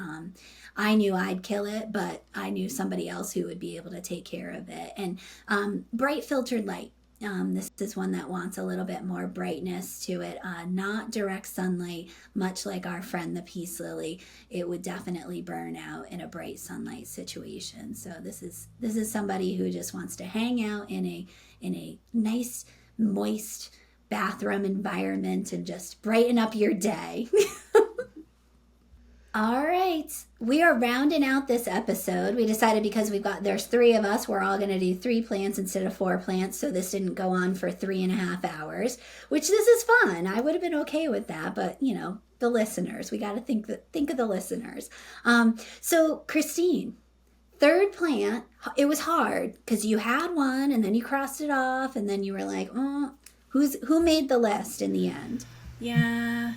I knew I'd kill it, but I knew somebody else who would be able to take care of it. And bright filtered light. This is one that wants a little bit more brightness to it, not direct sunlight, much like our friend the peace lily. It would definitely burn out in a bright sunlight situation. So this is somebody who just wants to hang out in a nice, moist bathroom environment and just brighten up your day. All right, we are rounding out this episode. We decided because there's 3 of us, we're all going to do 3 plants instead of 4 plants, so this didn't go on for 3.5 hours, which this is fun. I would have been okay with that, but the listeners, we got to think of the listeners. So Christine, 3rd plant, it was hard because you had one and then you crossed it off and then you were like, who made the list in the end? Yeah.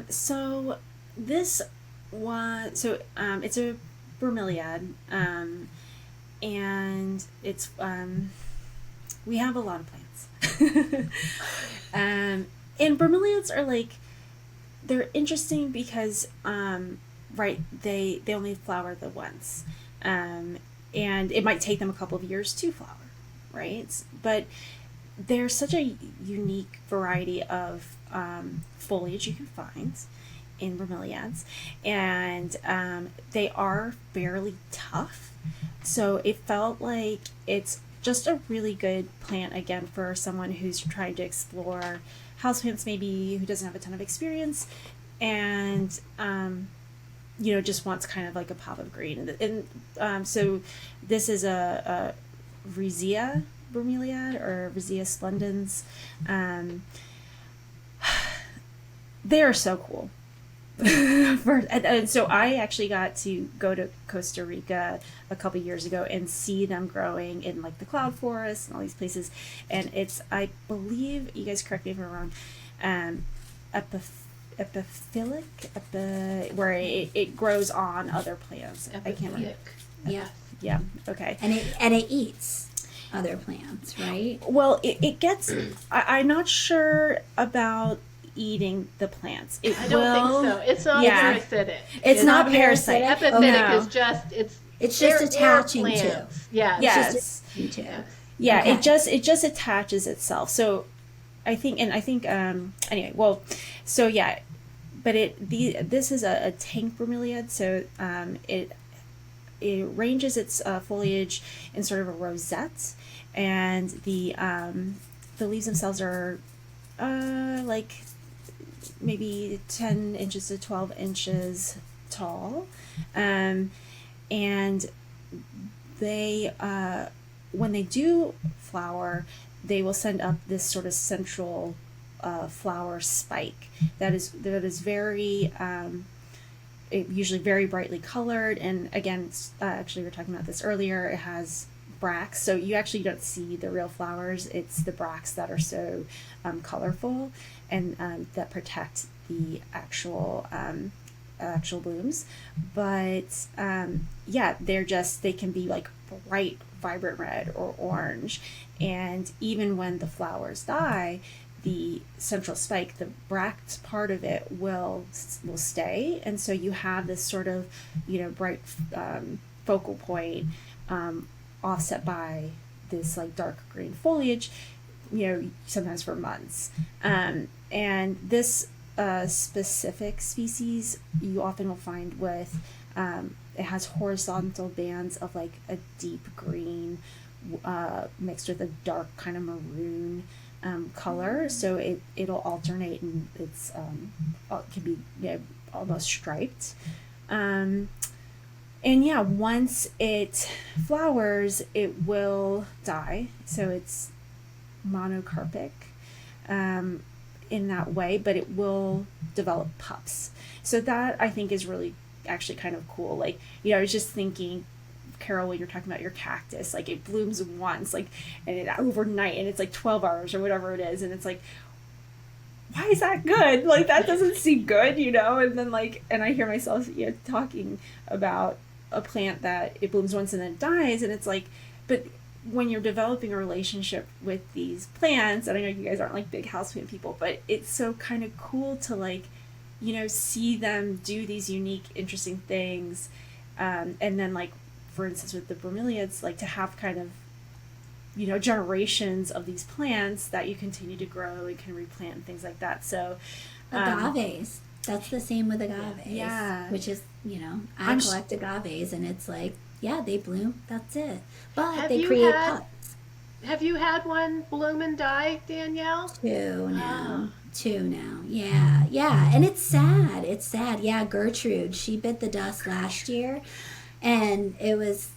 So this one, it's a bromeliad, and it's we have a lot of plants. And bromeliads are they're interesting because they only flower the once, and it might take them a couple of years to flower, right? But they're such a unique variety of foliage you can find in bromeliads, and they are fairly tough, so it felt like it's just a really good plant again for someone who's trying to explore houseplants, maybe who doesn't have a ton of experience and just wants kind of like a pop of green. And so this is a Rhizia bromeliad or Rhizia splendens. They are so cool. And so I actually got to go to Costa Rica a couple years ago and see them growing in the cloud forest and all these places, and it's, I believe, you guys correct me if I'm wrong, epiphytic, where it grows on other plants. I can't remember. Yeah. Okay. And it eats other plants, right? Well, it gets. I'm not sure about eating the plants. I don't think so. It's not parasitic. It's not parasitic. Epiphytic is just it's just attaching to. Yeah. Yes. Just attaching to. Yeah. Okay. It just attaches itself. So I think anyway. Well, so yeah, but this is a tank bromeliad. So it ranges its foliage in sort of a rosette, and the leaves themselves are maybe 10 inches to 12 inches tall, and they when they do flower, they will send up this sort of central flower spike that is very usually very brightly colored, and again, actually we were talking about this earlier, it has bracts, so you actually don't see the real flowers. It's the bracts that are so colorful and that protect the actual blooms. But they can be bright, vibrant red or orange, and even when the flowers die, the central spike, the bract part of it will stay, and so you have this sort of, bright focal point, offset by this like dark green foliage, sometimes for months. And this specific species you often will find with, it has horizontal bands of like a deep green mixed with a dark kind of maroon color. So it'll alternate, and it's can be almost striped. And yeah, once it flowers, it will die. So it's monocarpic in that way, but it will develop pups. So that I think is really actually kind of cool. Like, I was just thinking, Carol, when you're talking about your cactus, like it blooms once, like, and it overnight, and it's like 12 hours or whatever it is, and it's like, why is that good? Like, that doesn't seem good, and then like, and I hear myself talking about a plant that it blooms once and then dies, and it's like, but when you're developing a relationship with these plants, and I know you guys aren't like big houseplant people, but it's so kind of cool to like, see them do these unique, interesting things, and then like, for instance, with the bromeliads, like to have kind of, generations of these plants that you continue to grow and can replant and things like that. So agaves, that's the same with agaves. Yeah. Which is, I collect agaves, and it's like, yeah, they bloom, that's it. But they create pups. Have you had one bloom and die, Danielle? Two now. Yeah. And it's sad. Yeah, Gertrude, she bit the dust last year. And it was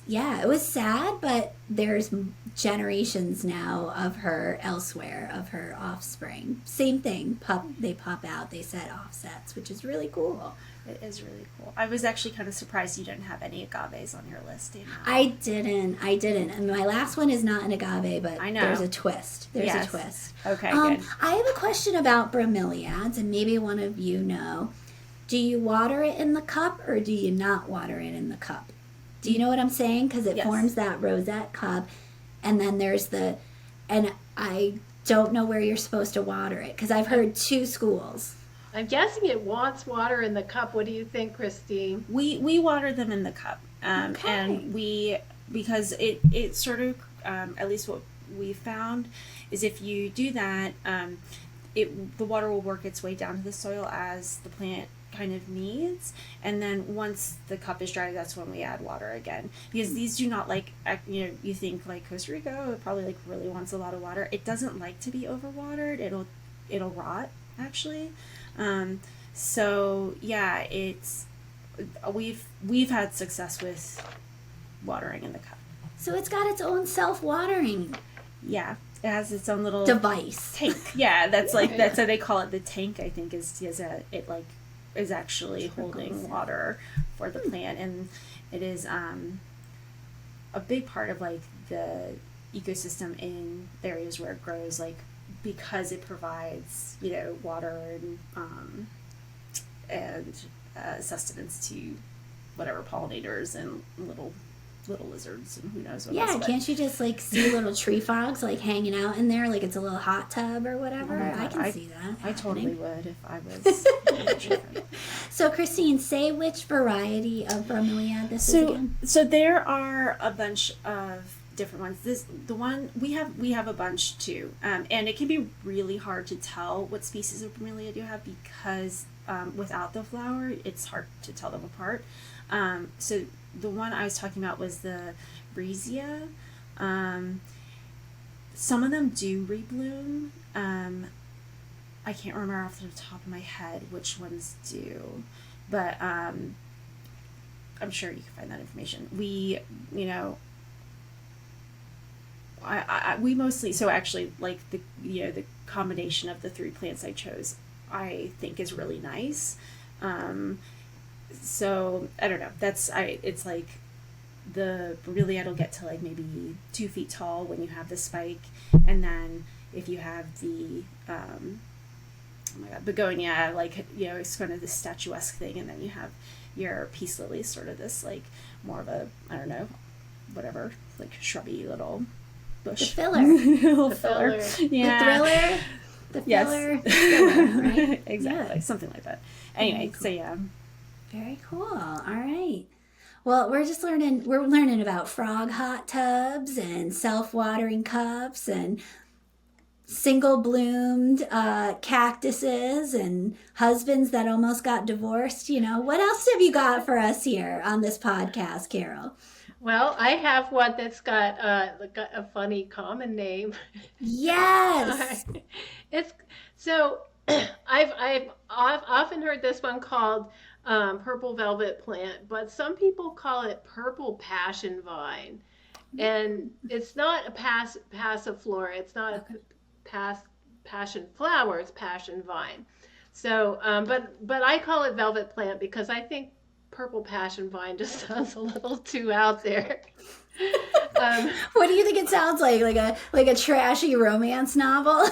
sad, but there's generations now of her elsewhere, of her offspring. Same thing, they pop out, they set offsets, which is really cool. It is really cool. I was actually kind of surprised you didn't have any agaves on your list, Danielle. I didn't. And my last one is not an agave, but I know. There's a twist. Okay, good. I have a question about bromeliads, and maybe one of you know. Do you water it in the cup, or do you not water it in the cup? Do you know what I'm saying? Because it forms that rosette cup, and then there's and I don't know where you're supposed to water it, because I've heard two schools. I'm guessing it wants water in the cup. What do you think, Christine? We water them in the cup, Okay. and because it sort of, at least what we found, is if you do that, the water will work its way down to the soil as the plant kind of needs, and then once the cup is dry, that's when we add water again, because these do not like, you think like Costa Rica, it probably like really wants a lot of water. It doesn't like to be overwatered. It'll rot actually. So yeah, we've had success with watering in the cup. So it's got its own self-watering. Yeah, it has its own little device. Tank. Yeah, that's like that's how they call it. The tank, I think, is actually holding water for the plant, and it is a big part of like the ecosystem in areas where it grows, like because it provides water and sustenance to whatever pollinators and little lizards and who knows what else. Yeah, can't you just like see little tree frogs like hanging out in there like it's a little hot tub or whatever? Oh I can see that. I totally would if I was. So Christine, say which variety of bromeliad this is again. So there are a bunch of different ones. The one we have a bunch too, and it can be really hard to tell what species of bromeliad you have because without the flower, it's hard to tell them apart. So the one I was talking about was the Breesia. Some of them do rebloom. I can't remember off the top of my head which ones do, but I'm sure you can find that information. We mostly, so actually like the combination of the three plants I chose, I think is really nice. So I don't know, it's like the bromeliad will get to like maybe 2 feet tall when you have the spike, and then if you have the begonia, like it's kind of this statuesque thing, and then you have your peace lily, sort of this like more of a, I don't know, whatever, like shrubby little bush. The filler. Little The filler. Yeah. The Yes. filler, right? Exactly. Yeah. Something like that. Anyway, Cool. so yeah. Very cool. All right. Well, we're learning about frog hot tubs and self-watering cups and single bloomed cactuses and husbands that almost got divorced. What else have you got for us here on this podcast, Carol? Well, I have one that's got a funny common name. Yes. It's so I've often heard this one called purple velvet plant, but some people call it purple passion vine, and it's not a passiflora. It's not a Okay. pass passion flower. It's passion vine. So, but I call it velvet plant because I think purple passion vine just sounds a little too out there. Um, What do you think it sounds like? Like a trashy romance novel?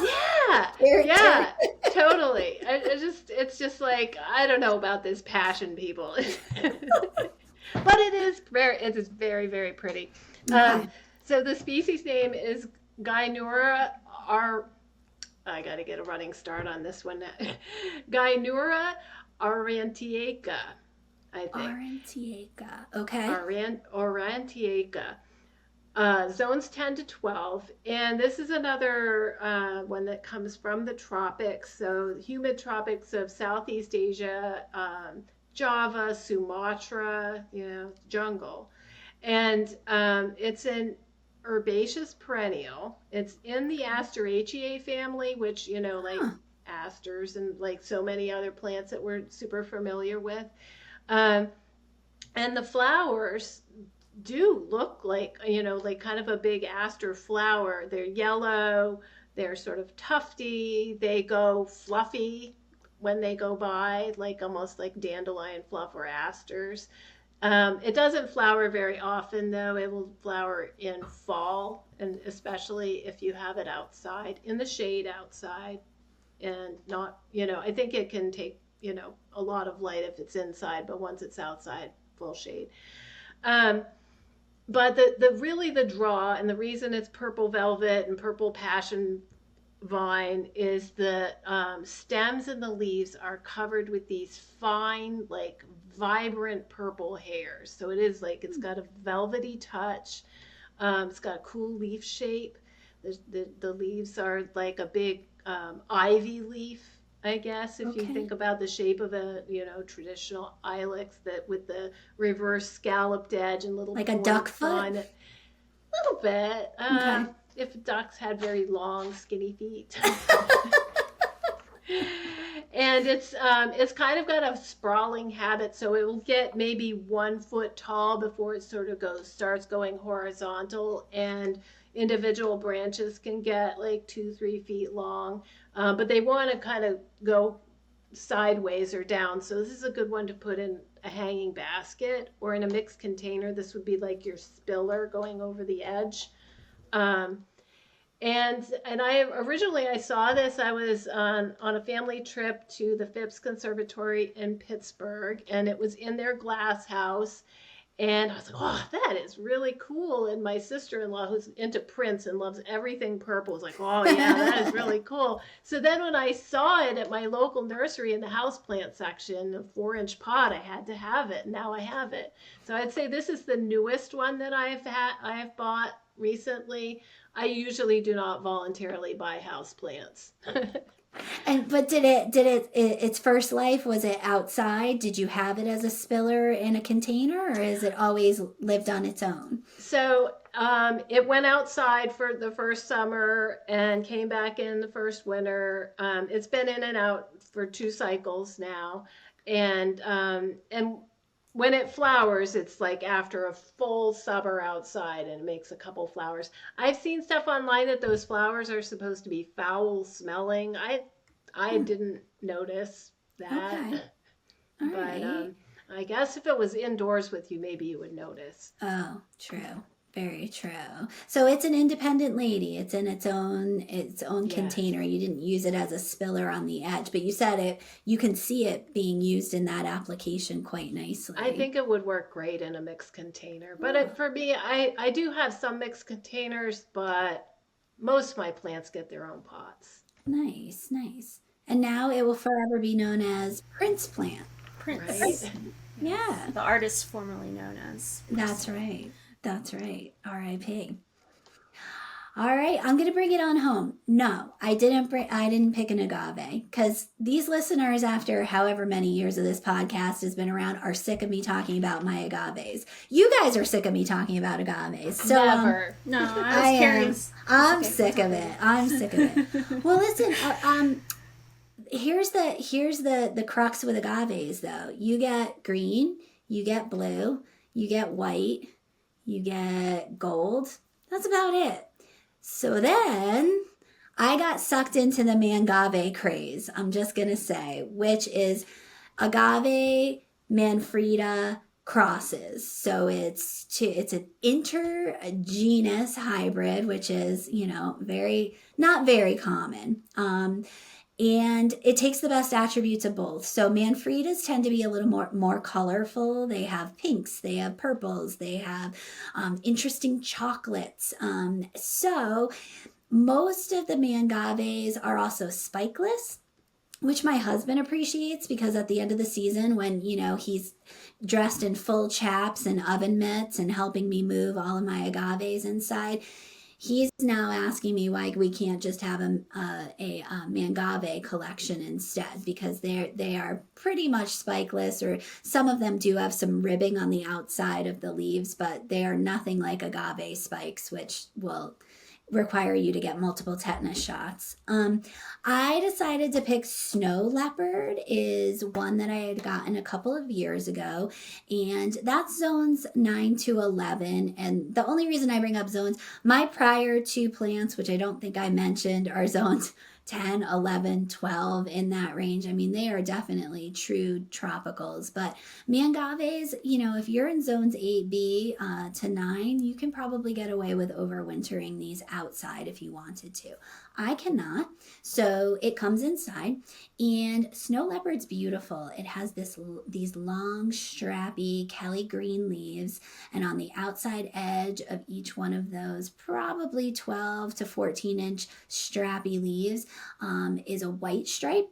yeah, Character. yeah, totally. It's just like I don't know about this passion, people, but it is very, very pretty. Okay. So the species name is Gynura ar. I got to get a running start on this one. Gynura aurantiaca, I think. Arentiaca. Okay. Aurantiaca. Zones 10 to 12. And this is another one that comes from the tropics. So, humid tropics of Southeast Asia, Java, Sumatra, jungle. And it's an herbaceous perennial. It's in the Asteraceae family, which, like Huh. asters and like so many other plants that we're super familiar with. Um, and the flowers do look like kind of a big aster flower. They're yellow, they're sort of tufty, they go fluffy when they go by, like almost like dandelion fluff or asters. It doesn't flower very often, though. It will flower in fall, and especially if you have it outside, in the shade outside, and not, I think it can take, a lot of light if it's inside, but once it's outside, full shade. Um, but the draw and the reason it's purple velvet and purple passion vine is the stems and the leaves are covered with these fine, like vibrant purple hairs. So it is like it's got a velvety touch. It's got a cool leaf shape. The leaves are like a big ivy leaf, I guess, if you Okay. think about the shape of a traditional ilex, that with the reverse scalloped edge and little Like a points duck foot? on it. A little bit. Okay. If ducks had very long, skinny feet. And it's kind of got a sprawling habit, so it will get maybe 1 foot tall before it sort of starts going horizontal, and individual branches can get like 2-3 feet long, but they want to kind of go sideways or down. So this is a good one to put in a hanging basket or in a mixed container. This would be like your spiller going over the edge. Um, and I saw this. I was on a family trip to the Phipps Conservatory in Pittsburgh, and it was in their glass house. And I was like, oh, that is really cool. And my sister-in-law, who's into prints and loves everything purple, was like, oh, yeah, that is really cool. So then when I saw it at my local nursery in the houseplant section, a 4-inch pot, I had to have it. And now I have it. So I'd say this is the newest one that I have bought recently. I usually do not voluntarily buy houseplants. But its first life, was it outside? Did you have it as a spiller in a container, or has it always lived on its own? So it went outside for the first summer and came back in the first winter. It's been in and out for 2 cycles now, and when it flowers, it's like after a full summer outside, and it makes a couple flowers. I've seen stuff online that those flowers are supposed to be foul smelling. I didn't notice that, Okay. All but right. I guess if it was indoors with you, maybe you would notice. Oh, true. Very true. So it's an independent lady. It's in its own Yes. container. You didn't use it as a spiller on the edge, but you said you can see it being used in that application quite nicely. I think it would work great in a mixed container. But for me, I do have some mixed containers, but most of my plants get their own pots. Nice, nice. And now it will forever be known as Prince Plant. Right. Prince. Yeah, The artist formerly known as that's Prince. right. That's right. R.I.P. All right, I'm gonna bring it on home. No, I didn't pick an agave because these listeners, after however many years of this podcast has been around, are sick of me talking about my agaves. You guys are sick of me talking about agaves. So Never. No, I I was am. curious. I'm Okay, sick of it. I'm sick of it. Well, listen. Here's the crux with agaves though. You get green, you get blue, you get white, you get gold. That's about it. So then I got sucked into the mangave craze, I'm just going to say, which is agave manfreda crosses. So it's an intergenus hybrid, which is, very not very common. And it takes the best attributes of both. So Manfredas tend to be a little more colorful. They have pinks, they have purples, they have interesting chocolates. So most of the mangaves are also spikeless, which my husband appreciates because at the end of the season, when he's dressed in full chaps and oven mitts and helping me move all of my agaves inside, he's now asking me why we can't just have a mangave collection instead, because they are pretty much spikeless, or some of them do have some ribbing on the outside of the leaves, but they are nothing like agave spikes, which will require you to get multiple tetanus shots. I decided to pick snow leopard, is one that I had gotten a couple of years ago, and that's zones 9 to 11. And the only reason I bring up zones, my prior two plants, which I don't think I mentioned, are zones 10, 11, 12, in that range. I mean, they are definitely true tropicals, but mangaves, if you're in zones 8B to 9, you can probably get away with overwintering these outside if you wanted to. I cannot, so it comes inside. And snow leopard's beautiful. It has these long, strappy Kelly green leaves, and on the outside edge of each one of those, probably 12 to 14-inch strappy leaves, is a white stripe,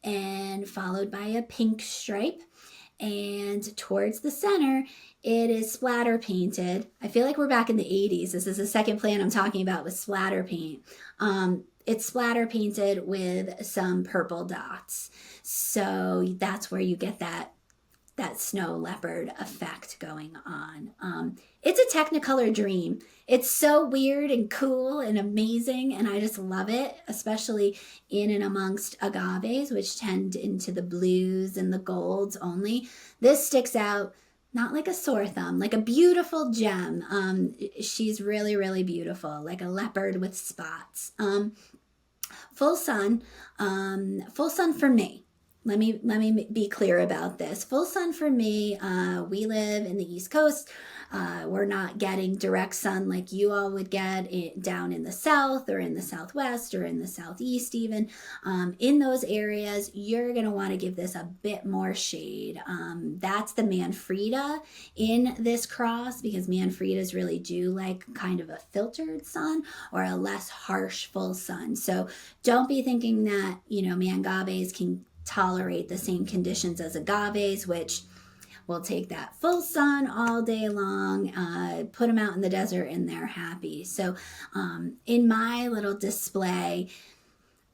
and followed by a pink stripe. And towards the center, it is splatter painted. I feel like we're back in the 80s. This is the second plant I'm talking about with splatter paint. It's splatter painted with some purple dots. So that's where you get that snow leopard effect going on. It's a Technicolor dream. It's so weird and cool and amazing, and I just love it, especially in and amongst agaves, which tend into the blues and the golds only. This sticks out not like a sore thumb, like a beautiful gem. She's really, really beautiful, like a leopard with spots. Full sun for me. Let me be clear about this. Full sun for me. We live in the East Coast. We're not getting direct sun like you all would get down in the South or in the Southwest or in the Southeast even. In those areas, you're going to want to give this a bit more shade. That's the Manfreda in this cross, because Manfredas really do like kind of a filtered sun or a less harsh full sun. So don't be thinking that, mangaves can tolerate the same conditions as agaves, which will take that full sun all day long, put them out in the desert and they're happy. So in my little display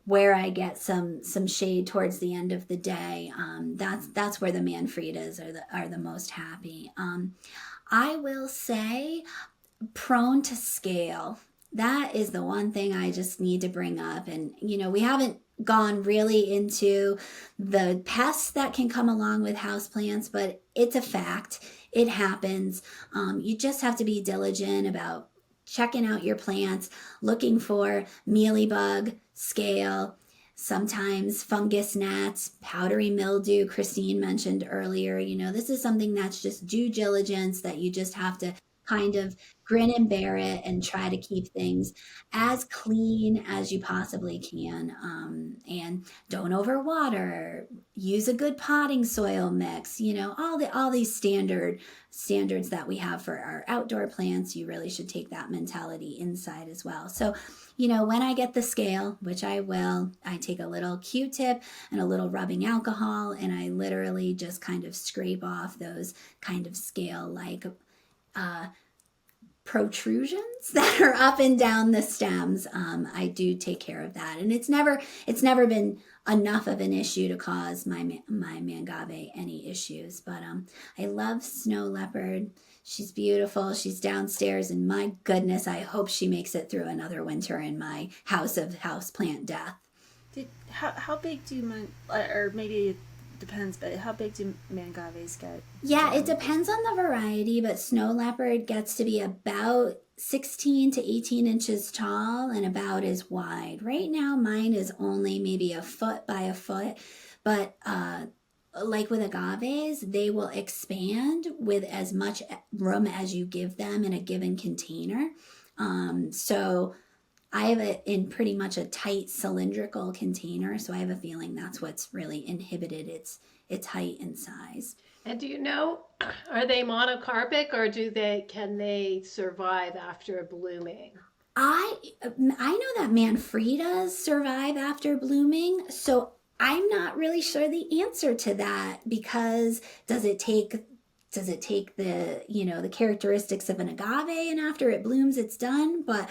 where I get some shade towards the end of the day, that's where the Manfredas are the most happy. I will say prone to scale. That is the one thing I just need to bring up. And, we haven't gone really into the pests that can come along with houseplants, but it's a fact. It happens. You just have to be diligent about checking out your plants, looking for mealybug, scale, sometimes fungus gnats, powdery mildew, Christine mentioned earlier. This is something that's just due diligence that you just have to kind of grin and bear it and try to keep things as clean as you possibly can. And don't overwater, use a good potting soil mix, all these standards that we have for our outdoor plants. You really should take that mentality inside as well. So, when I get the scale, which I will, I take a little Q-tip and a little rubbing alcohol, and I literally just kind of scrape off those kind of scale-like protrusions that are up and down the stems. I do take care of that, and it's never been enough of an issue to cause my mangave any issues. But I love snow leopard. She's beautiful. She's downstairs, and my goodness, I hope she makes it through another winter in my house of houseplant death. How big do you, or maybe it depends, but how big do mangaves get? Yeah, it depends on the variety, but snow leopard gets to be about 16 to 18 inches tall and about as wide. Right now, mine is only maybe a foot by a foot, but like with agaves, they will expand with as much room as you give them in a given container. So I have it in pretty much a tight cylindrical container, so I have a feeling that's what's really inhibited its height and size. And do you know, are they monocarpic, or can they survive after blooming? I know that Manfredas survive after blooming, so I'm not really sure the answer to that, because does it take the the characteristics of an agave and after it blooms it's done? But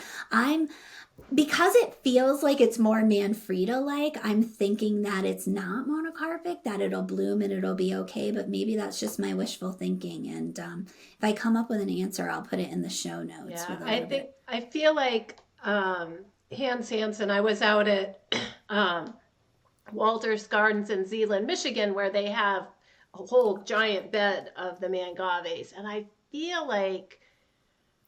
because it feels like it's more Manfreda-like, I'm thinking that it's not monocarpic, that it'll bloom and it'll be okay, but maybe that's just my wishful thinking. And if I come up with an answer, I'll put it in the show notes. Yeah, I feel like Hans Hansen, I was out at Walter's Gardens in Zeeland, Michigan, where they have a whole giant bed of the mangaves, and I feel like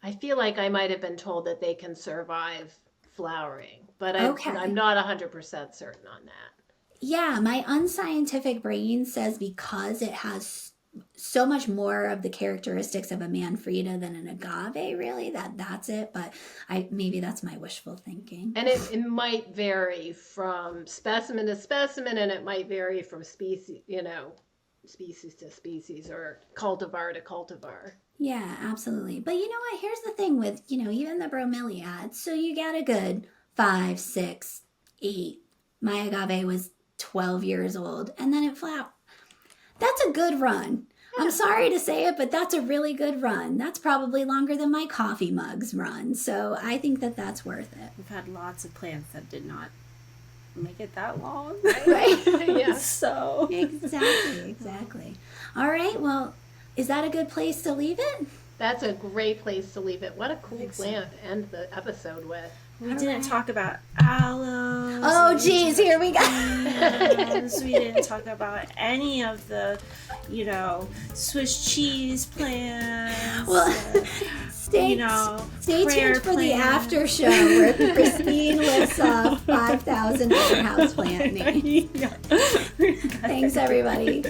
I might have been told that they can survive flowering, but I'm not 100% certain on that. Yeah, my unscientific brain says because it has so much more of the characteristics of a Manfreda than an agave, really, that's it. But maybe that's my wishful thinking. And it might vary from specimen to specimen, and it might vary from species, species to species, or cultivar to cultivar. Yeah, absolutely. But you know what? Here's the thing with, even the bromeliads. So you get a good 5, 6, 8. My agave was 12 years old, and then it flowered. That's a good run. I'm sorry to say it, but that's a really good run. That's probably longer than my coffee mugs run. So I think that that's worth it. We've had lots of plants that did not make it that long. Right? Yeah. So. Exactly. All right. Well, is that a good place to leave it? That's a great place to leave it. What a cool plant to end the episode with. We didn't talk about aloes. Oh, geez, here we go. We didn't talk about any of the, Swiss cheese plants. Well, stay tuned for the after show where Christine lists off 5,000 other houseplant names. Thanks, everybody.